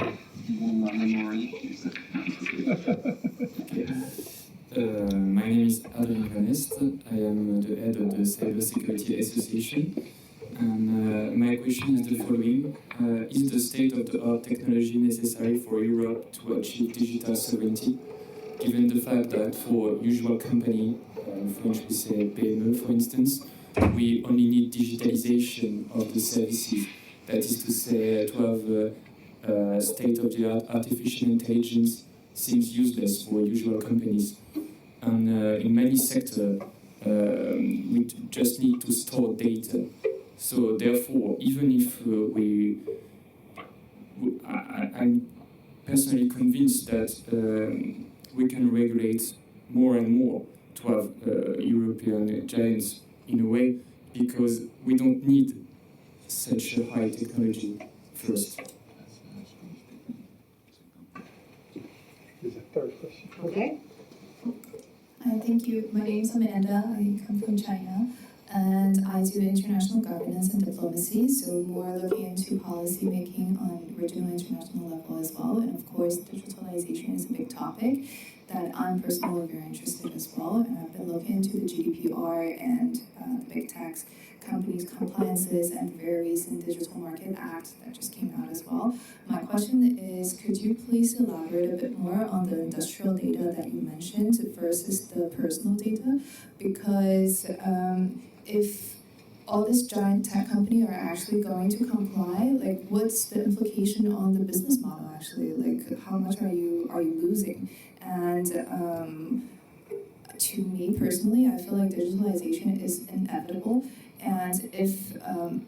My name is Adrien Van Est. I am the head of the Cybersecurity Association. And my question is the following. Is the state-of-the-art technology necessary for Europe to achieve digital sovereignty, given the fact that for usual company, French we say PME for instance, we only need digitalization of the services. That is to say, to have state-of-the-art artificial intelligence seems useless for usual companies. And in many sectors, we just need to store data. So therefore, even if I'm personally convinced that we can regulate more and more to have European giants in a way, because we don't need such a high technology first. There's a third question. Okay. Thank you. My name is Amanda. I come from China, and I do international governance and diplomacy, so more looking into policy making on regional international level as well. And of course, digitalization is a big topic that I'm personally very interested as well. And I've been looking into the GDPR and the big tech companies' compliances and the very recent Digital Market Act that just came out as well. My question is, could you please elaborate a bit more on the industrial data that you mentioned versus the personal data? Because if all this giant tech company are actually going to comply, like what's the implication on the business model actually? Like how much are you losing? And to me personally, I feel like digitalization is inevitable. And if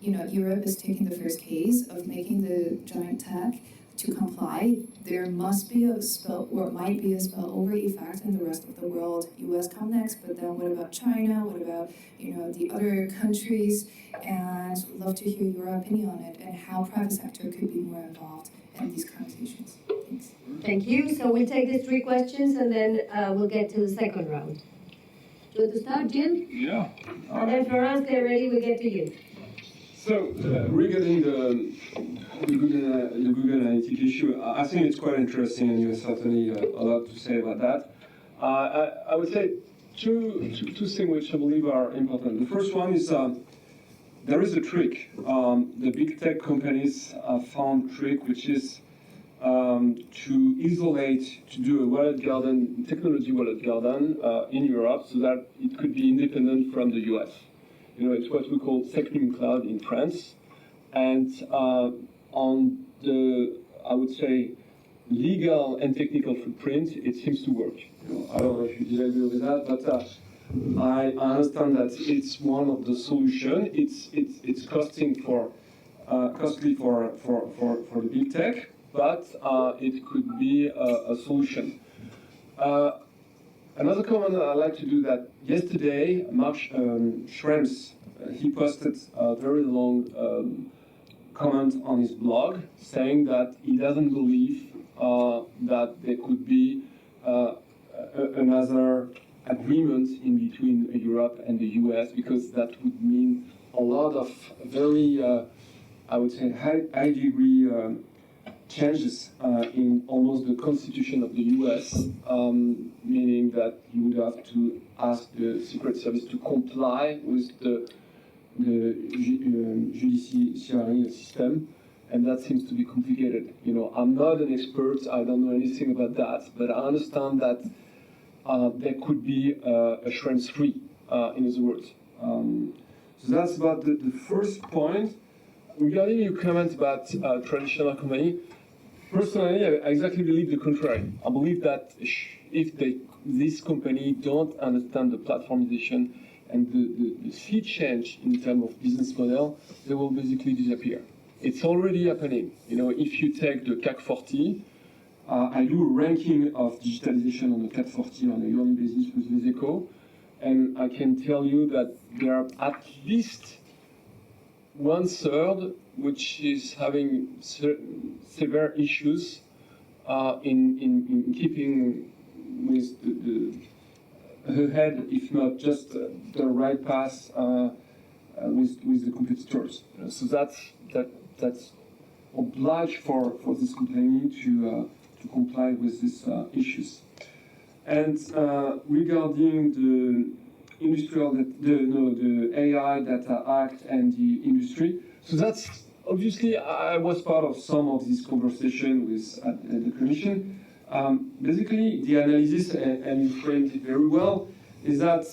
Europe is taking the first case of making the giant tech to comply, there must be a spill, or might be a spillover effect in the rest of the world. US come next, but then what about China? What about the other countries? And love to hear your opinion on it and how private sector could be more involved in these conversations. Thanks. Thank you. So we'll take these 3 questions and then we'll get to the second round. Do you want to start, Jim? Yeah. And then Florence, get ready, we'll get to you. So regarding the Google Analytics issue, I think it's quite interesting, and you have certainly a lot to say about that. I would say two things which I believe are important. The first one is there is a trick. The big tech companies have found a trick, which is to isolate, to do a walled garden, technology walled garden in Europe, so that it could be independent from the US. It's what we call Secnum Cloud in France. And on the, I would say, legal and technical footprint, it seems to work. I don't know if you disagree with that, but I understand that it's one of the solutions. It's costly for the big tech, but it could be a solution. Another comment that I'd like to do that yesterday, Mark Schrems, he posted a very long comment on his blog saying that he doesn't believe that there could be another agreement in between Europe and the US, because that would mean a lot of very, I would say, high degree changes in almost the constitution of the US, meaning that you would have to ask the Secret Service to comply with the judiciary system, and that seems to be complicated. You know, I'm not an expert, I don't know anything about that, but I understand that there could be a shrimp-free, in other words. So that's about the first point. Regarding your comment about traditional company, personally, I exactly believe the contrary. I believe that if this company don't understand the platformization and the sea change in terms of business model, they will basically disappear. It's already happening. You know, if you take the CAC 40, I do a ranking of digitalization on the CAC 40 on a yearly basis with Les Echos, and I can tell you that there are at least 1/3 which is having severe issues in keeping with the head, if not just the right path with the competitors. So that's obliged for this company to comply with these issues. And regarding the the AI Data Act and the industry, so that's obviously I was part of some of this conversation with the Commission. Basically, the analysis, and you framed it very well, is that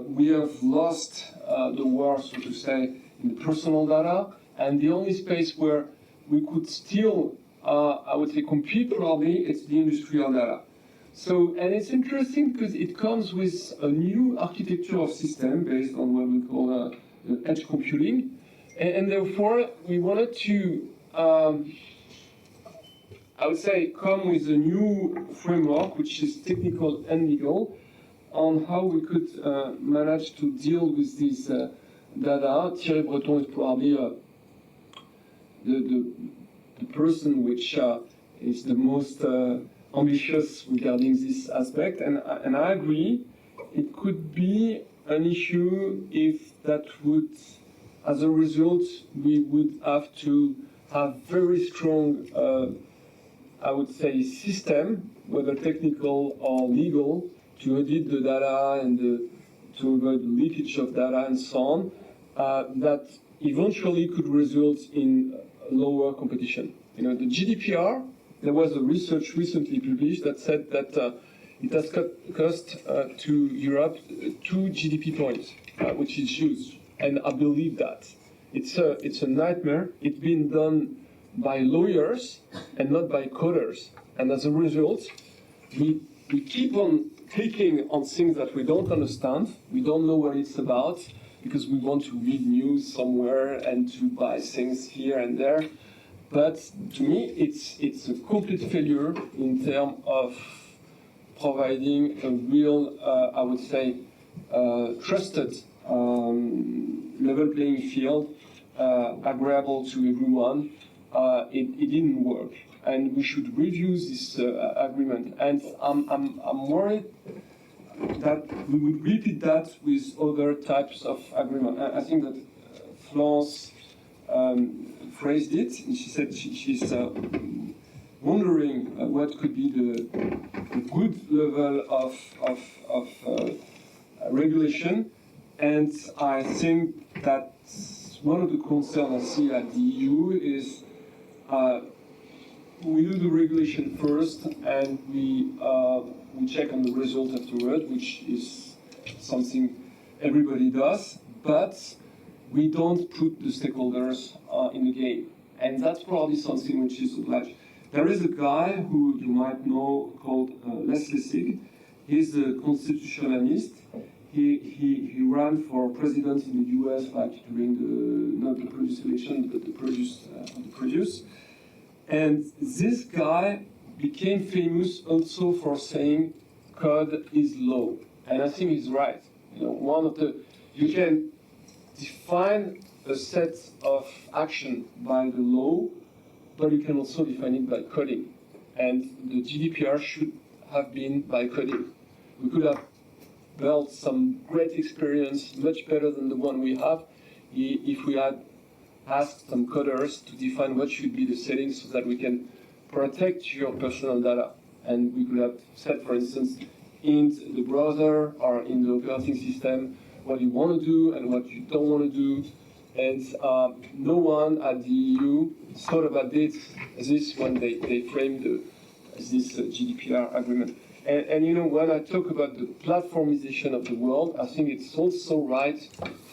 we have lost the war, so to say, in the personal data, and the only space where we could still, I would say, compete probably, it's the industrial data. So, and it's interesting because it comes with a new architecture of system based on what we call edge computing, and therefore we wanted to, I would say, come with a new framework, which is technical and legal, on how we could manage to deal with this data. Thierry Breton is probably the person which is the most ambitious regarding this aspect, and I agree, it could be an issue if that would, as a result, we would have to have very strong, I would say, system, whether technical or legal, to audit the data and to avoid the leakage of data and so on, that eventually could result in lower competition. You know, the GDPR, there was a research recently published that said that it has cost to Europe 2 GDP points, which is huge. And I believe that. It's a nightmare. It's been done by lawyers and not by coders. And as a result, we keep on clicking on things that we don't understand. We don't know what it's about because we want to read news somewhere and to buy things here and there. But to me, it's a complete failure in terms of providing a real, I would say, trusted level playing field, agreeable to everyone. It didn't work, and we should review this agreement. And I'm worried that we would repeat that with other types of agreement. I think that Florence phrased it, and she said she's wondering what could be the good level of regulation, and I think that one of the concerns I see at the EU is we do the regulation first, and we check on the result afterward, which is something everybody does, but we don't put the stakeholders in the game. And that's probably something which is obliged. There is a guy who you might know called Les Lessig. He's a constitutionalist. He ran for president in the US, like during not the previous election, but the previous. And this guy became famous also for saying code is law. And I think he's right. You know, you can define a set of action by the law, but you can also define it by coding. And the GDPR should have been by coding. We could have built some great experience, much better than the one we have, if we had asked some coders to define what should be the settings so that we can protect your personal data. And we could have said, for instance, in the browser or in the operating system, what you want to do and what you don't want to do. And no one at the EU thought about this when they framed this GDPR agreement. And you know, when I talk about the platformization of the world, I think it's also right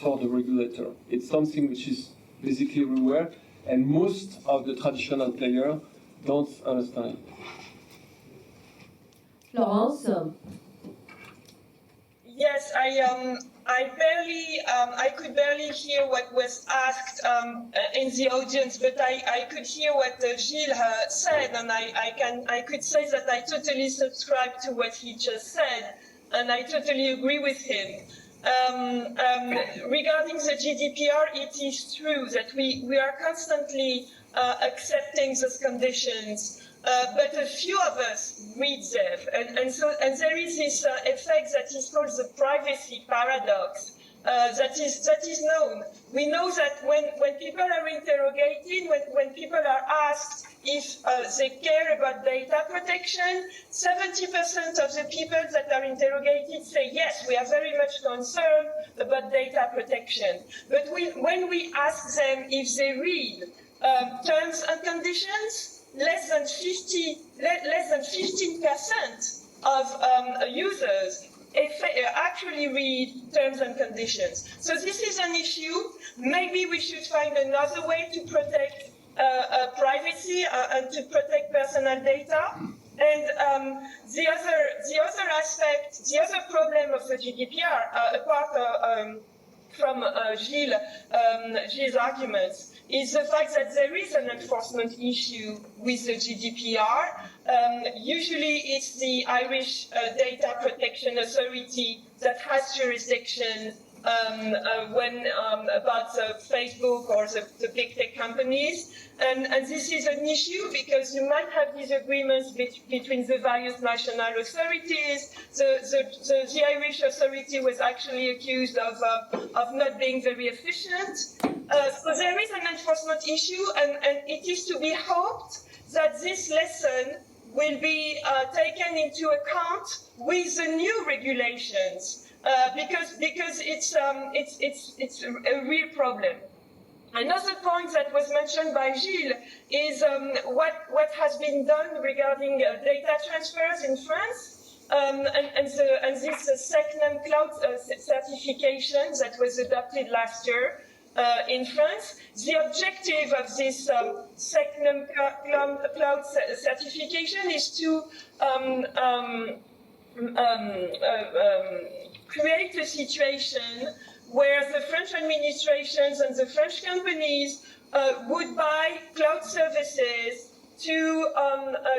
for the regulator. It's something which is basically everywhere, and most of the traditional players don't understand it. Florence? Yes, I could barely hear what was asked in the audience, but I could hear what Gilles said, and I could say that I totally subscribe to what he just said, and I totally agree with him. Regarding the GDPR, it is true that we are constantly accepting those conditions. But a few of us read them, and there is this effect that is called the privacy paradox. That is known. We know that when people are interrogated, when people are asked if they care about data protection, 70% of the people that are interrogated say yes, we are very much concerned about data protection. But when we ask them if they read terms and conditions, less than 15% of users actually read terms and conditions. So this is an issue. Maybe we should find another way to protect privacy and to protect personal data. And the other aspect, the other problem of the GDPR, apart from Gilles' arguments, is the fact that there is an enforcement issue with the GDPR. Usually it's the Irish Data Protection Authority that has jurisdiction when about Facebook or the big tech companies. And this is an issue because you might have disagreements between the various national authorities. The Irish authority was actually accused of not being very efficient. So there is an enforcement issue, and it is to be hoped that this lesson will be taken into account with the new regulations, because it's a real problem. Another point that was mentioned by Gilles is what has been done regarding data transfers in France, and this SecNum cloud certification that was adopted last year in France. The objective of this SecNum cloud certification is to create a situation where the French administrations and the French companies would buy cloud services to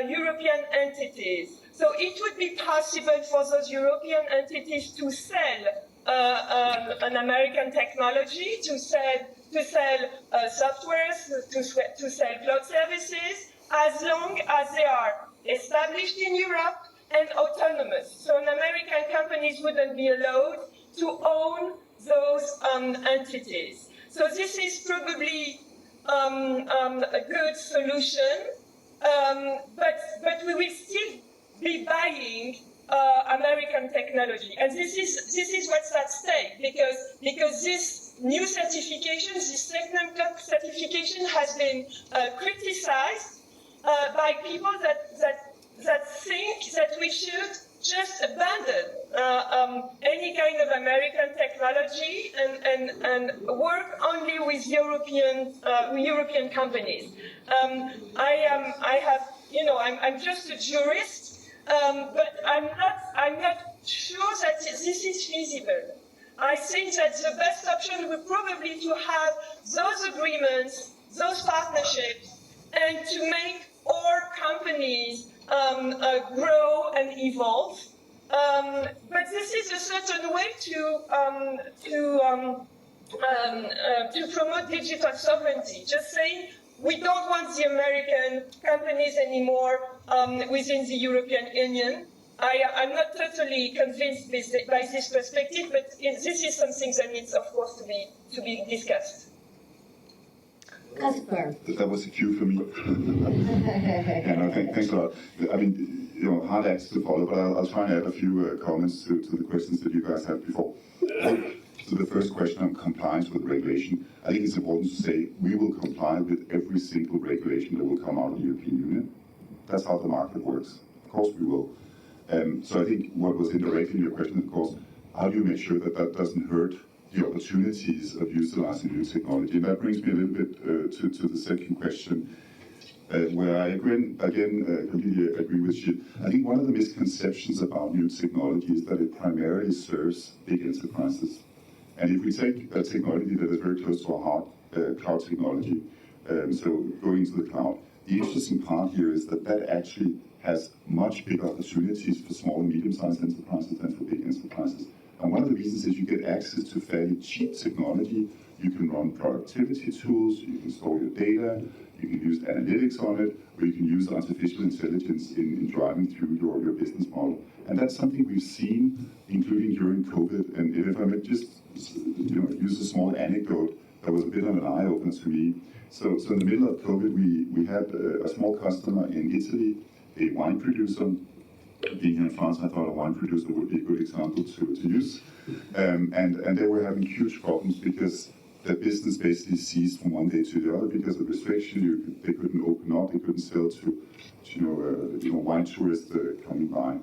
European entities. So it would be possible for those European entities to sell an American technology, to sell software, to sell cloud services, as long as they are established in Europe and autonomous. So American companies wouldn't be allowed to own those entities. So this is probably a good solution, but we will still be buying American technology, and this is what's at stake, because this new certification, this SecNum certification, has been criticized by people that think that we should just abandon any kind of American technology and work only with European companies. I'm just a jurist, but I'm not sure that this is feasible. I think that the best option would probably to have those agreements, those partnerships, and to make all companies grow and evolve. But this is a certain way to promote digital sovereignty. Just saying, we don't want the American companies anymore within the European Union. I'm not totally convinced by this perspective, but this is something that needs, of course, to be discussed. Kasper. That was a cue for me. Yeah, no, thanks a lot. I mean, hard acts to follow, but I'll try and add a few comments to the questions that you guys had before. So the first question on compliance with regulation, I think it's important to say we will comply with every single regulation that will come out of the European Union. That's how the market works. Of course we will. So I think what was indirect in your question, of course, how do you make sure that that doesn't hurt the opportunities of utilizing new technology? And that brings me a little bit to the second question, where I again completely agree with you. I think one of the misconceptions about new technology is that it primarily serves big enterprises. And if we take a technology that is very close to our heart, cloud technology, so going into the cloud, the interesting part here is that that actually has much bigger opportunities for small and medium-sized enterprises than for big enterprises. And one of the reasons is you get access to fairly cheap technology. You can run productivity tools, you can store your data, you can use analytics on it, or you can use artificial intelligence in driving through your business model. And that's something we've seen, including during COVID. And if I may just use a small anecdote that was a bit of an eye-opener to me. So in the middle of COVID, we had a small customer in Italy, a wine producer. Being here in France, I thought a wine producer would be a good example to use. And they were having huge problems because their business basically ceased from one day to the other because of restriction. They couldn't open up, they couldn't sell to wine tourists coming by.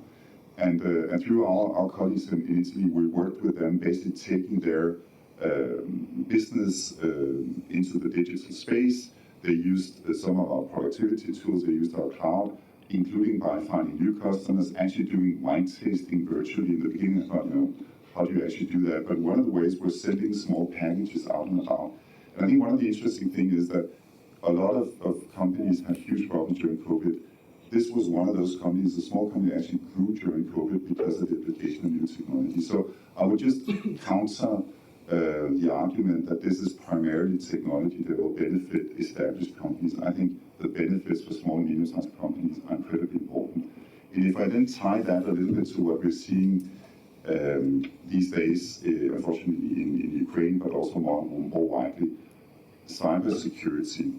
And through our colleagues in Italy, we worked with them, basically taking their business into the digital space. They used some of our productivity tools, they used our cloud, including by finding new customers, actually doing wine tasting virtually. In the beginning, I thought, how do you actually do that? But one of the ways was sending small packages out and about. And I think one of the interesting things is that a lot of companies had huge problems during COVID. This was one of those companies, a small company actually grew during COVID because of the application of new technology. So I would just counter the argument that this is primarily technology that will benefit established companies. I think the benefits for small and medium-sized companies are incredibly important. And if I then tie that a little bit to what we're seeing these days, unfortunately in Ukraine, but also more widely, cybersecurity.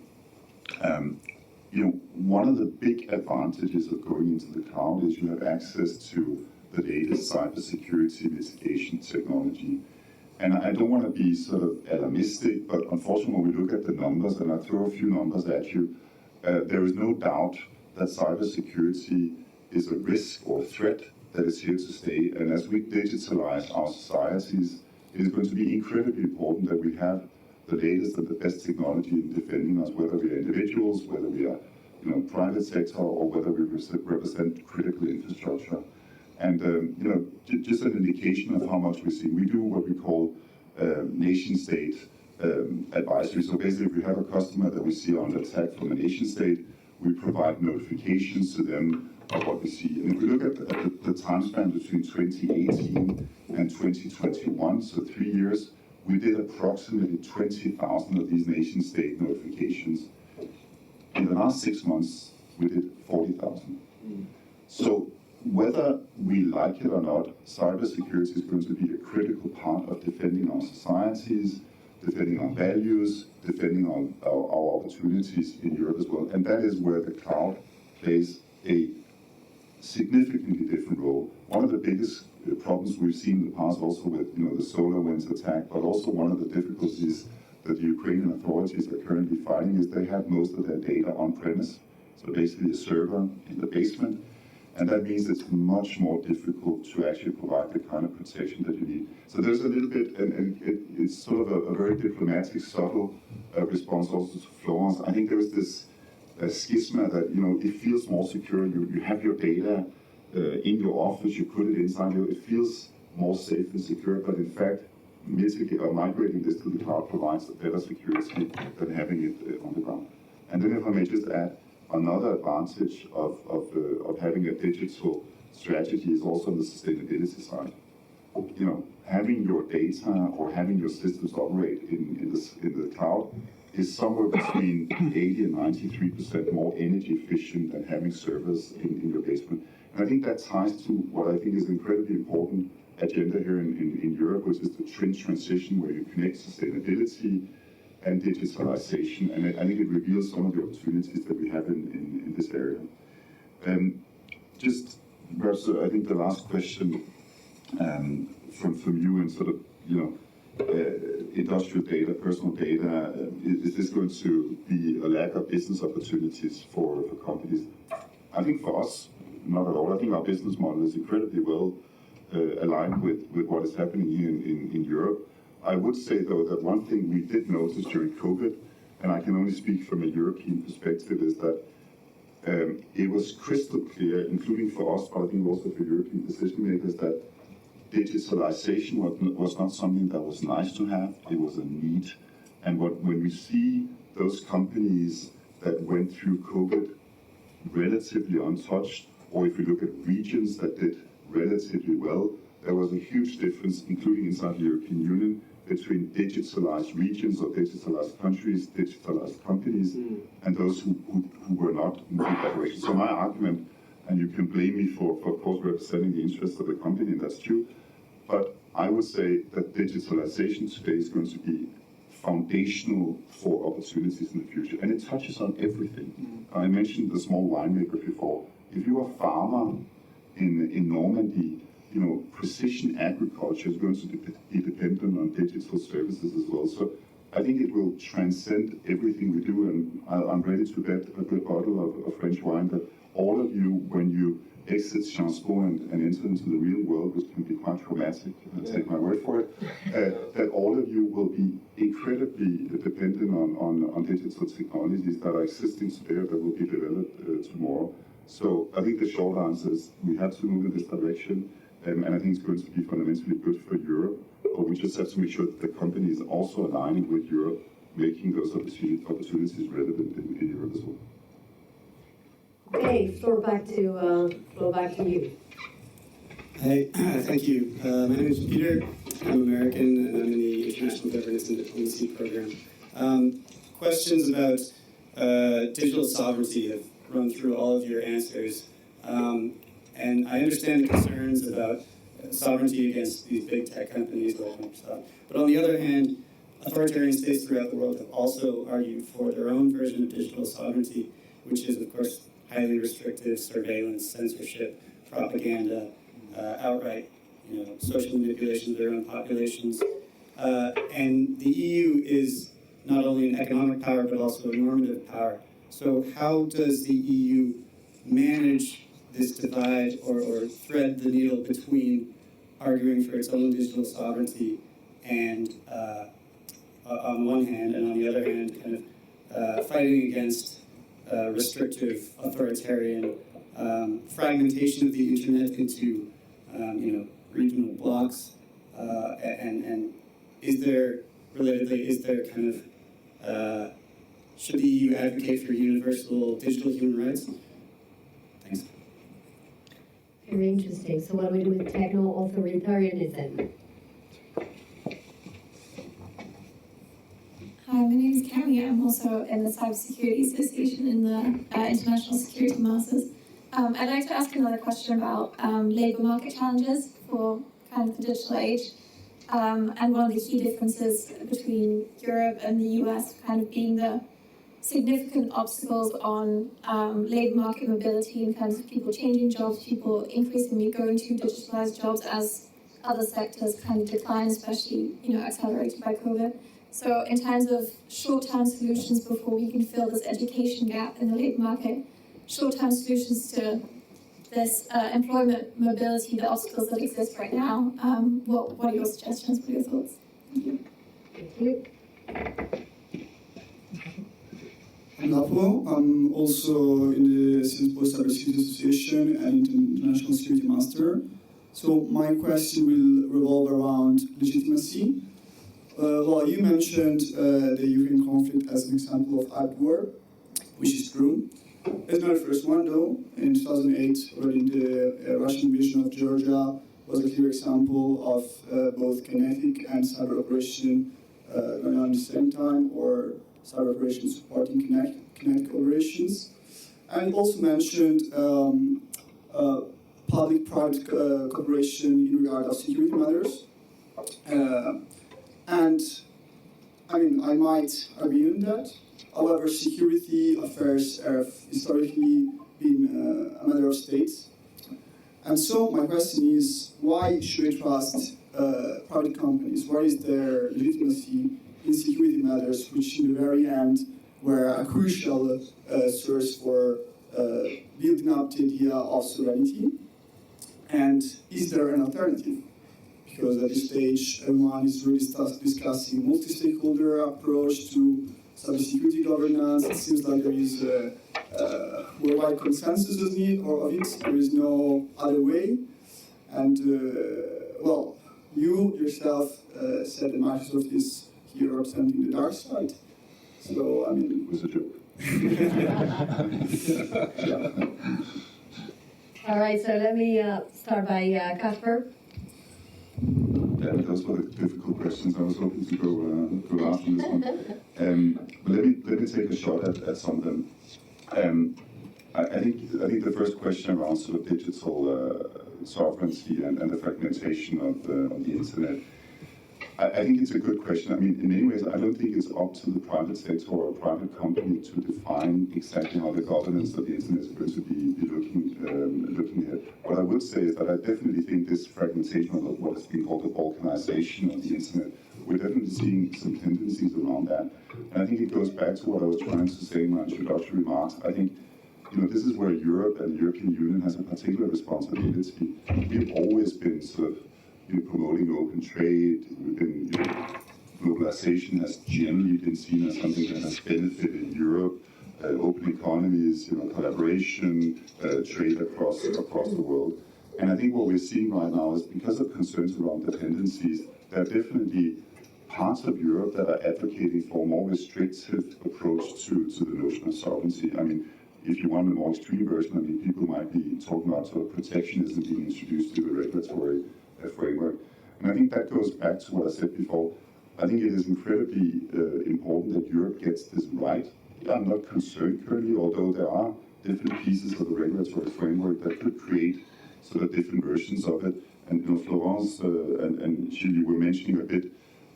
One of the big advantages of going into the cloud is you have access to the latest cybersecurity mitigation technology. And I don't want to be sort of alarmistic, but unfortunately when we look at the numbers, and I throw a few numbers at you, there is no doubt that cybersecurity is a risk or a threat that is here to stay. And as we digitalize our societies, it is going to be incredibly important that we have the latest and the best technology in defending us, whether we are individuals, whether we are private sector, or whether we represent critical infrastructure. And just an indication of how much we see. We do what we call nation-state advisory. So basically, if we have a customer that we see under attack from a nation-state, we provide notifications to them of what we see. And if we look at the time span between 2018 and 2021, so 3 years, we did approximately 20,000 of these nation-state notifications. In the last 6 months, we did 40,000. So whether we like it or not, cybersecurity is going to be a critical part of defending our societies, defending our values, defending our opportunities in Europe as well. And that is where the cloud plays a significantly different role. One of the biggest problems we've seen in the past also with the SolarWinds attack, but also one of the difficulties that the Ukrainian authorities are currently fighting is they have most of their data on-premise, so basically a server in the basement, and that means it's much more difficult to actually provide the kind of protection that you need. So there's a little bit, and it's sort of a very diplomatic, subtle response also to Florence. I think there is this schisma that it feels more secure. You have your data in your office, you put it inside you, it feels more safe and secure, but in fact, migrating this to the cloud provides a better security than having it on the ground. And then if I may just add, another advantage of having a digital strategy is also on the sustainability side. Having your data or having your systems operate in the cloud is somewhere between 80 and 93% more energy efficient than having servers in your basement. And I think that ties to what I think is an incredibly important agenda here in Europe, which is the transition where you connect sustainability, and digitalization, and I think it reveals some of the opportunities that we have in this area. Just perhaps, I think the last question from you, and sort of, industrial data, personal data, is this going to be a lack of business opportunities for companies? I think for us, not at all. I think our business model is incredibly well aligned with what is happening here in Europe. I would say, though, that one thing we did notice during COVID, and I can only speak from a European perspective, is that it was crystal clear, including for us, but I think also for European decision makers, that digitalization was not something that was nice to have, it was a need. And when we see those companies that went through COVID relatively untouched, or if we look at regions that did relatively well, there was a huge difference, including inside the European Union, between digitalized regions or digitalized countries, digitalized companies, and those who were not moving that way. So my argument, and you can blame me for of course, representing the interests of the company, and that's true, but I would say that digitalization today is going to be foundational for opportunities in the future, and it touches on everything. I mentioned the small winemaker before. If you're a farmer in Normandy, precision agriculture is going to be dependent on digital services as well. So I think it will transcend everything we do, and I'm ready to bet a good bottle of French wine that all of you, when you exit Sciences Po and enter into the real world, which can be quite traumatic, take my word for it, that all of you will be incredibly dependent on digital technologies that are existing today or that will be developed tomorrow. So I think the short answer is we have to move in this direction, and I think it's going to be fundamentally good for Europe, but we just have to make sure that the company is also aligning with Europe, making those opportunities relevant in Europe as well. Okay, floor back to you. Hi, thank you. My name is Peter. I'm American, and I'm in the International Governance and Diplomacy program. Questions about digital sovereignty have run through all of your answers. And I understand the concerns about sovereignty against these big tech companies like Microsoft. But on the other hand, authoritarian states throughout the world have also argued for their own version of digital sovereignty, which is, of course, highly restrictive surveillance, censorship, propaganda, outright social manipulation of their own populations. And the EU is not only an economic power, but also a normative power. So how does the EU manage this divide or thread the needle between arguing for its own digital sovereignty and, on one hand, and on the other hand, kind of fighting against restrictive, authoritarian fragmentation of the internet into, regional blocks, and is there, relatedly, kind of, should the EU advocate for universal digital human rights? Thanks. Very interesting. So what do we do with techno-authoritarianism? Hi, my name is Cami. I'm also in the Cybersecurity Association in the International Security Masters. I'd like to ask another question about labour market challenges for kind of the digital age. And one of the key differences between Europe and the US kind of being the significant obstacles on labour market mobility in terms of people changing jobs, people increasingly going to digitalized jobs as other sectors kind of decline, especially accelerated by COVID. So in terms of short-term solutions before we can fill this education gap in the labour market, short-term solutions to this employment mobility, the obstacles that exist right now, what are your suggestions, what are your thoughts? Thank you. Thank you. I'm Lapo. I'm also in the Sciences Po Cybersecurity Association and International Security Master. So my question will revolve around legitimacy. Well, you mentioned the Ukraine conflict as an example of hard war, which is true. It's not the first one, though. In 2008, already the Russian invasion of Georgia was a clear example of both kinetic and cyber operation going on at the same time, or cyber operations supporting kinetic operations. And you also mentioned public-private cooperation in regard of security matters. And I mean, I might agree on that. However, security affairs have historically been a matter of states. And so my question is, why should I trust private companies? What is their legitimacy in security matters, which in the very end were a crucial source for building up the idea of sovereignty? And is there an alternative? Because at this stage, everyone is really discussing multi-stakeholder approach to cybersecurity governance. It seems like there is a worldwide consensus of it. There is no other way. And well, you yourself said that Microsoft is here representing the dark side. So, I mean, It was a joke. All right, so let me start by Casper. Those were the difficult questions. I was hoping to go last on this one. But let me take a shot at some of them. I think the first question around sort of digital sovereignty and the fragmentation of the internet. I think it's a good question. I mean, in many ways, I don't think it's up to the private sector or a private company to define exactly how the governance of the internet is going to be looking at. What I would say is that I definitely think this fragmentation of what is being called the balkanization of the internet, we're definitely seeing some tendencies around that. And I think it goes back to what I was trying to say in my introductory remarks. I think this is where Europe and the European Union has a particular responsibility. We've always been sort of promoting open trade. We've been, globalization has generally been seen as something that has benefited Europe. Open economies, collaboration, trade across the world. And I think what we're seeing right now is because of concerns around dependencies, there are definitely parts of Europe that are advocating for a more restrictive approach to the notion of sovereignty. I mean, if you want a more extreme version, I mean, people might be talking about sort of protectionism being introduced to the regulatory framework. And I think that goes back to what I said before. I think it is incredibly important that Europe gets this right. I'm not concerned currently, although there are different pieces of the regulatory framework that could create sort of different versions of it. And Florence and Gilles were mentioning a bit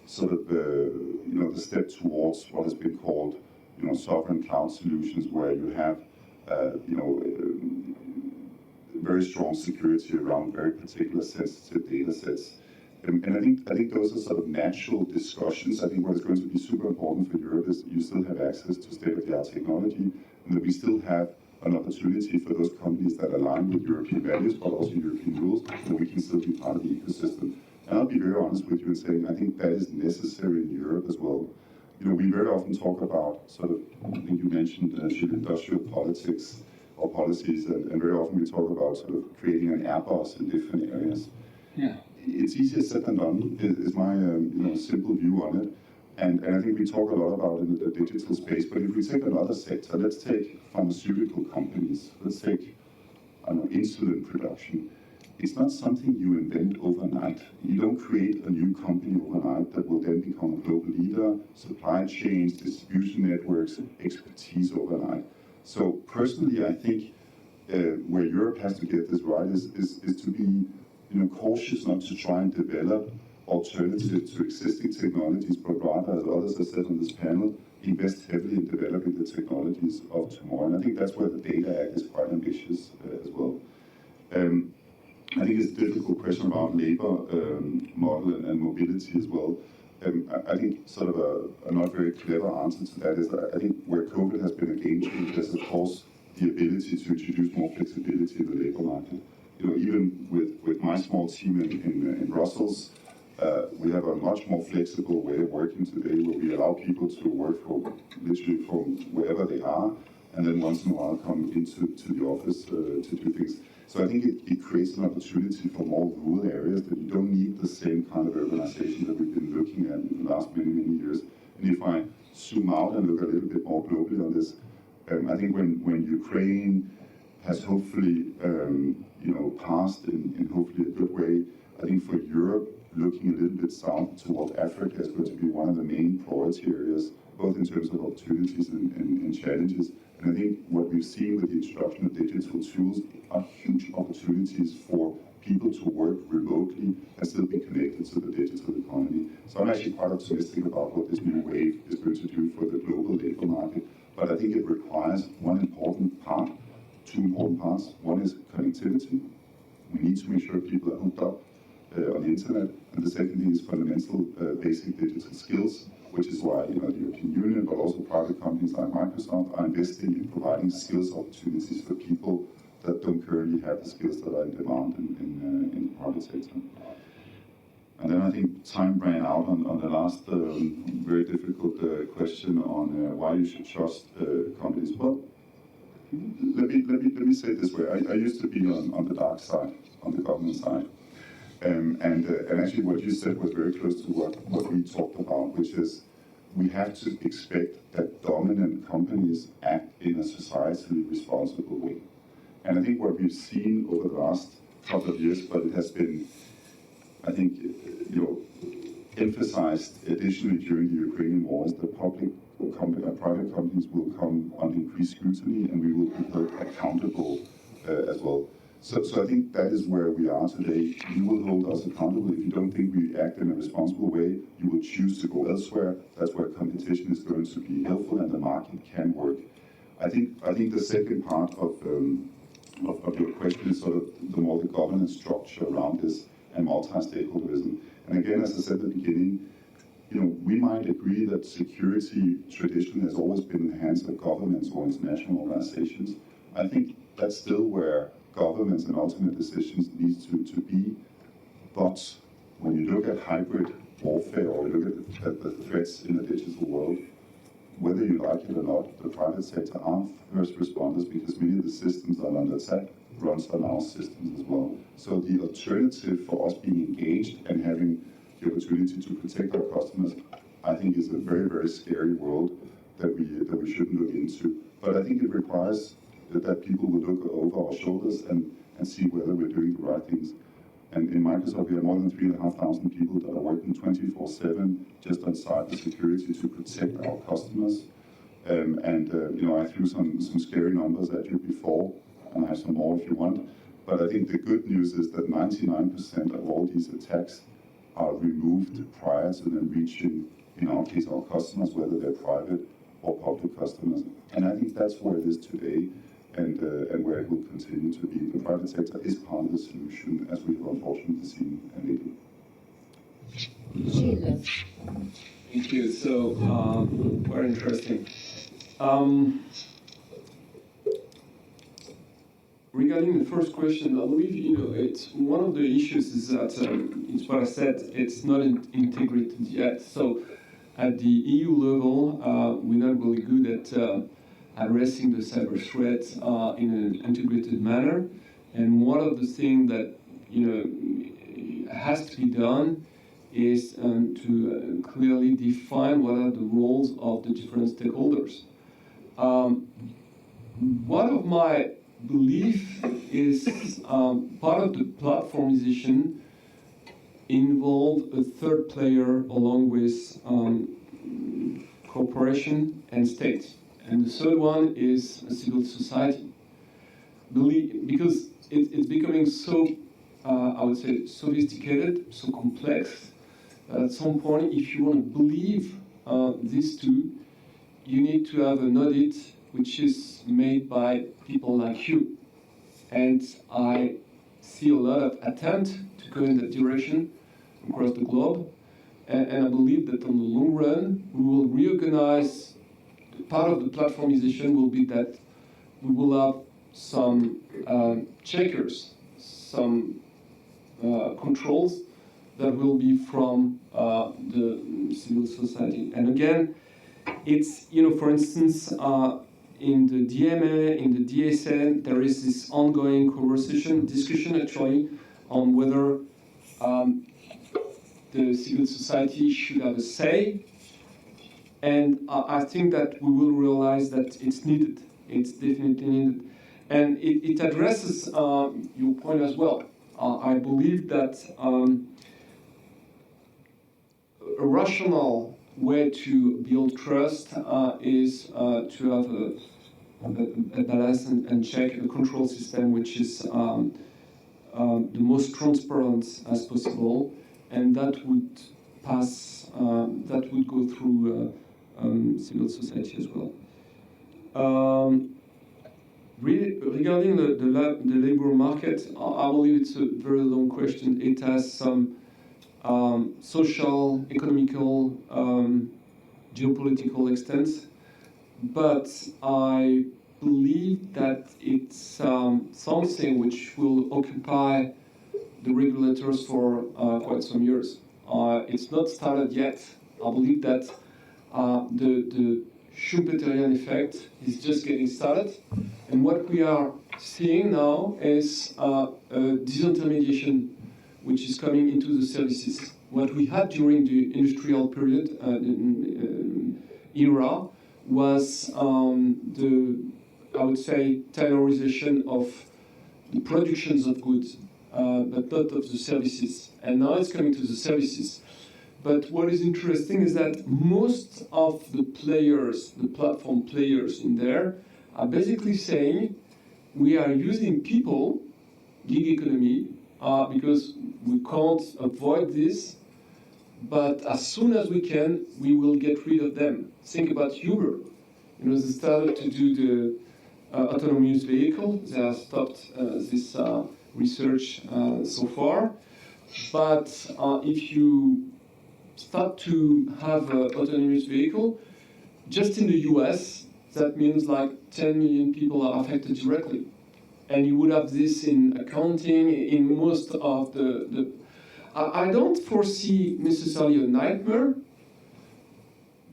sort of the step towards what has been called sovereign cloud solutions, where you have very strong security around very particular sensitive data sets. And I think those are sort of natural discussions. I think what is going to be super important for Europe is that you still have access to state-of-the-art technology, and that we still have an opportunity for those companies that align with European values, but also European rules, that we can still be part of the ecosystem. And I'll be very honest with you in saying I think that is necessary in Europe as well. We very often talk about sort of, I think you mentioned industrial politics or policies, and very often we talk about sort of creating an Airbus in different areas. Yeah. It's easier said than done, is my simple view on it. And I think we talk a lot about it in the digital space, but if we take another sector, let's take pharmaceutical companies, let's take insulin production. It's not something you invent overnight. You don't create a new company overnight that will then become a global leader, supply chains, distribution networks, expertise overnight. So personally, I think where Europe has to get this right is to be cautious not to try and develop alternatives to existing technologies, but rather, as others have said on this panel, invest heavily in developing the technologies of tomorrow. And I think that's where the Data Act is quite ambitious as well. I think it's a difficult question around labor model and mobility as well. I think sort of a not very clever answer to that is that I think where COVID has been a game changer is, of course, the ability to introduce more flexibility in the labor market. Even with my small team in Brussels, we have a much more flexible way of working today, where we allow people to work literally from wherever they are, and then once in a while come into the office to do things. So I think it creates an opportunity for more rural areas, that you don't need the same kind of urbanization that we've been looking at in the last many, many years. And if I zoom out and look a little bit more globally on this, I think when Ukraine has hopefully passed in hopefully a good way, I think for Europe, looking a little bit south toward Africa is going to be one of the main priority areas, both in terms of opportunities and challenges. And I think what we've seen with the introduction of digital tools are huge opportunities for people to work remotely and still be connected to the digital economy. So I'm actually quite optimistic about what this new wave is going to do for the global labor market. But I think it requires one important part, two important parts. One is connectivity. We need to make sure people are hooked up on the internet. And the second thing is fundamental basic digital skills, which is why the European Union, but also private companies like Microsoft, are investing in providing skills opportunities for people that don't currently have the skills that are in demand in the private sector. And then I think time ran out on the last very difficult question on why you should trust companies. Well, let me say it this way. I used to be on the dark side, on the government side. And actually what you said was very close to what we talked about, which is we have to expect that dominant companies act in a societally responsible way. And I think what we've seen over the last couple of years, but it has been, I think, emphasized additionally during the Ukrainian war, is that private companies will come under increased scrutiny and we will be held accountable as well. So I think that is where we are today. You will hold us accountable. If you don't think we act in a responsible way, you will choose to go elsewhere. That's where competition is going to be helpful and the market can work. I think the second part of your question is sort of the more the governance structure around this and multi-stakeholderism. And again, as I said at the beginning, we might agree that security traditionally has always been in the hands of governments or international organizations. I think that's still where governments and ultimate decisions need to be. But when you look at hybrid warfare or you look at the threats in the digital world, whether you like it or not, the private sector are first responders because many of the systems that are under attack runs on our systems as well. So the alternative for us being engaged and having the opportunity to protect our customers, I think is a very, very scary world that we shouldn't look into. But I think it requires that people will look over our shoulders and see whether we're doing the right things. And in Microsoft, we have more than 3,500 people that are working 24/7 just on cybersecurity to protect our customers. I threw some scary numbers at you before, and I have some more if you want. But I think the good news is that 99% of all these attacks are removed prior to them reaching, in our case, our customers, whether they're private or public customers. And I think that's where it is today. And where it will continue to be. The private sector is part of the solution, as we've unfortunately seen lately. Thank you. So, very interesting. Regarding the first question, I believe it's one of the issues is that it's what I said. It's not integrated yet. So, at the EU level, we're not really good at addressing the cyber threat in an integrated manner. And one of the things that has to be done is to clearly define what are the roles of the different stakeholders. One of my belief is part of the platformization involved a third player along with corporation and state. And the third one is civil society. Because it's becoming so, I would say, sophisticated, so complex, that at some point, if you want to believe these two, you need to have an audit which is made by people like you. And I see a lot of attempt to go in that direction across the globe. And I believe that on the long run, we will reorganize. Part of the platformization will be that we will have some checkers, some controls that will be from the civil society. And again, it's, for instance, in the DMA, in the DSN, there is this ongoing discussion actually, on whether the civil society should have a say. And I think that we will realize that it's needed. It's definitely needed. And it addresses your point as well. I believe that a rational way to build trust is to have a balance and check a control system which is the most transparent as possible, and that would pass, that would go through civil society as well. Regarding the labor market, I believe it's a very long question. It has some social, economical, geopolitical extent, but I believe that it's something which will occupy the regulators for quite some years. It's not started yet. I believe that the Schumpeterian effect is just getting started, and what we are seeing now is a disintermediation which is coming into the services. What we had during the industrial period era was I would say, tailorization of the productions of goods, but not of the services. And now it's coming to the services. But what is interesting is that most of the players, the platform players in there, are basically saying we are using people, gig economy, because we can't avoid this, but as soon as we can, we will get rid of them. Think about Uber. You know, they started to do the autonomous vehicle. They have stopped this research so far. But if you start to have an autonomous vehicle, just in the US, that means like 10 million people are affected directly. And you would have this in accounting, in most of the I don't foresee necessarily a nightmare,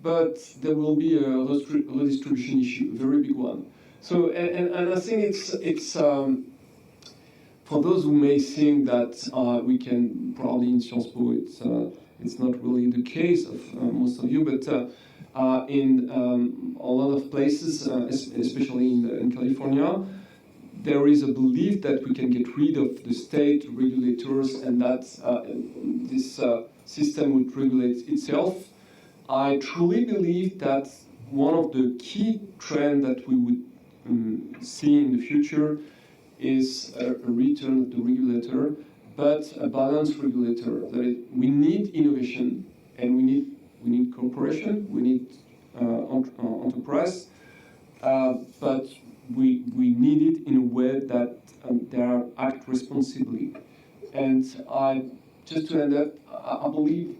but there will be a redistribution issue, a very big one. So, and I think it's for those who may think that we can probably in Sciences Po, it's not really the case of most of you, but in a lot of places, especially in California, there is a belief that we can get rid of the state regulators and that this system would regulate itself. I truly believe that one of the key trends that we would see in the future is a return of the regulator, but a balanced regulator. That is, we need innovation, and we need cooperation, we need enterprise, but we need it in a way that they act responsibly. And just to end up, I believe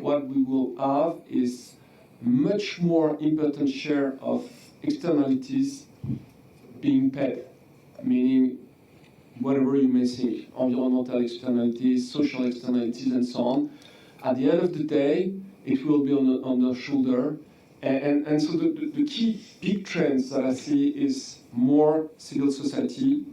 what we will have is much more important share of externalities being paid, meaning whatever you may think, environmental externalities, social externalities, and so on. At the end of the day, it will be on their shoulder. And so the key big trends that I see is more civil society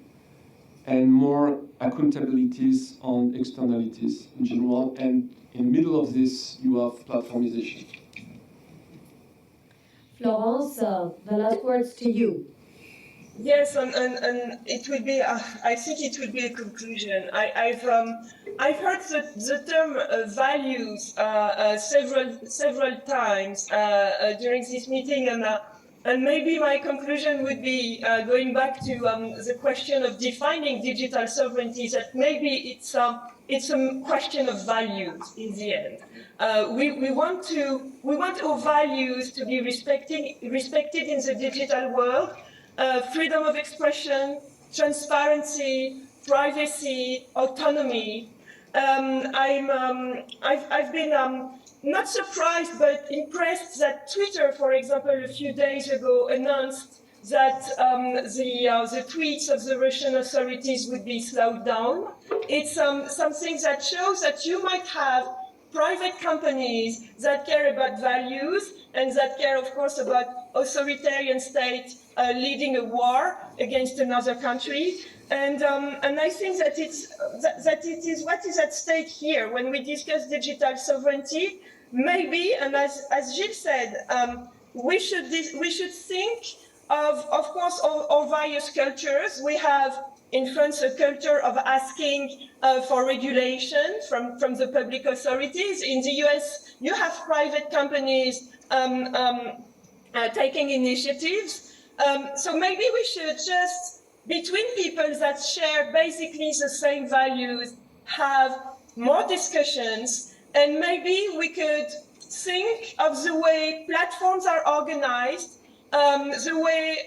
and more accountabilities on externalities in general. And in the middle of this, you have platformization. Florence, the last words to you. Yes, and it will be. I think it will be a conclusion. I've heard the term values several times during this meeting, and maybe my conclusion would be going back to the question of defining digital sovereignty. That maybe it's a question of values in the end. We want our values to be respected in the digital world. Freedom of expression, transparency, privacy, autonomy. I've been not surprised but impressed that Twitter, for example, a few days ago announced that the tweets of the Russian authorities would be slowed down. It's something that shows that you might have private companies that care about values and that care, of course, about authoritarian state leading a war against another country. And I think that it is what is at stake here when we discuss digital sovereignty. Maybe, and as Gilles said, we should think of course, our various cultures. We have in France a culture of asking for regulation from the public authorities. In the US, you have private companies taking initiatives. So maybe we should just between people that share basically the same values, have more discussions, and maybe we could think of the way platforms are organized, the way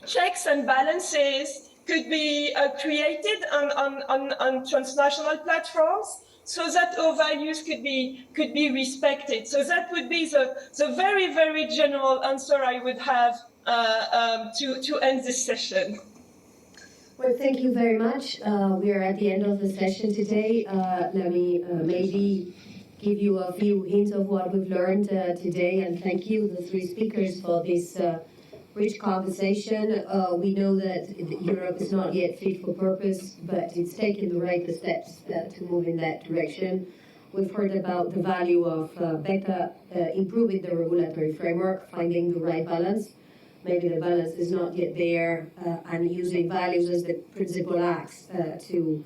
checks and balances could be created on transnational platforms, so that our values could be respected. So that would be the very, very general answer I would have to end this session. Well, thank you very much. We are at the end of the session today. Let me maybe give you a few hints of what we've learned today, and thank you, the three speakers, for this rich conversation. We know that Europe is not yet fit for purpose, but it's taken the right steps to move in that direction. We've heard about the value of better improving the regulatory framework, finding the right balance. Maybe the balance is not yet there, and using values as the principal acts to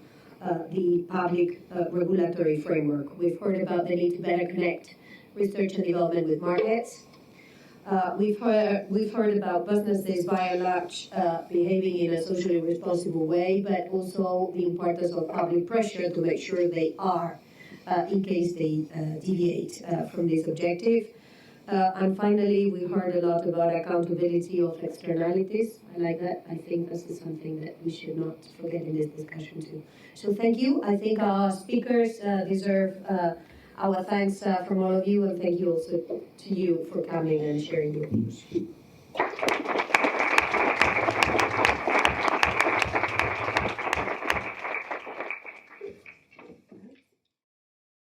the public regulatory framework. We've heard about the need to better connect research and development with markets. We've heard about businesses by and large behaving in a socially responsible way, but also the importance of public pressure to make sure they are, in case they deviate from this objective. And finally, we heard a lot about accountability of externalities. I like that. I think this is something that we should not forget in this discussion too. So thank you. I think our speakers deserve our thanks from all of you, and thank you also to you for coming and sharing your views.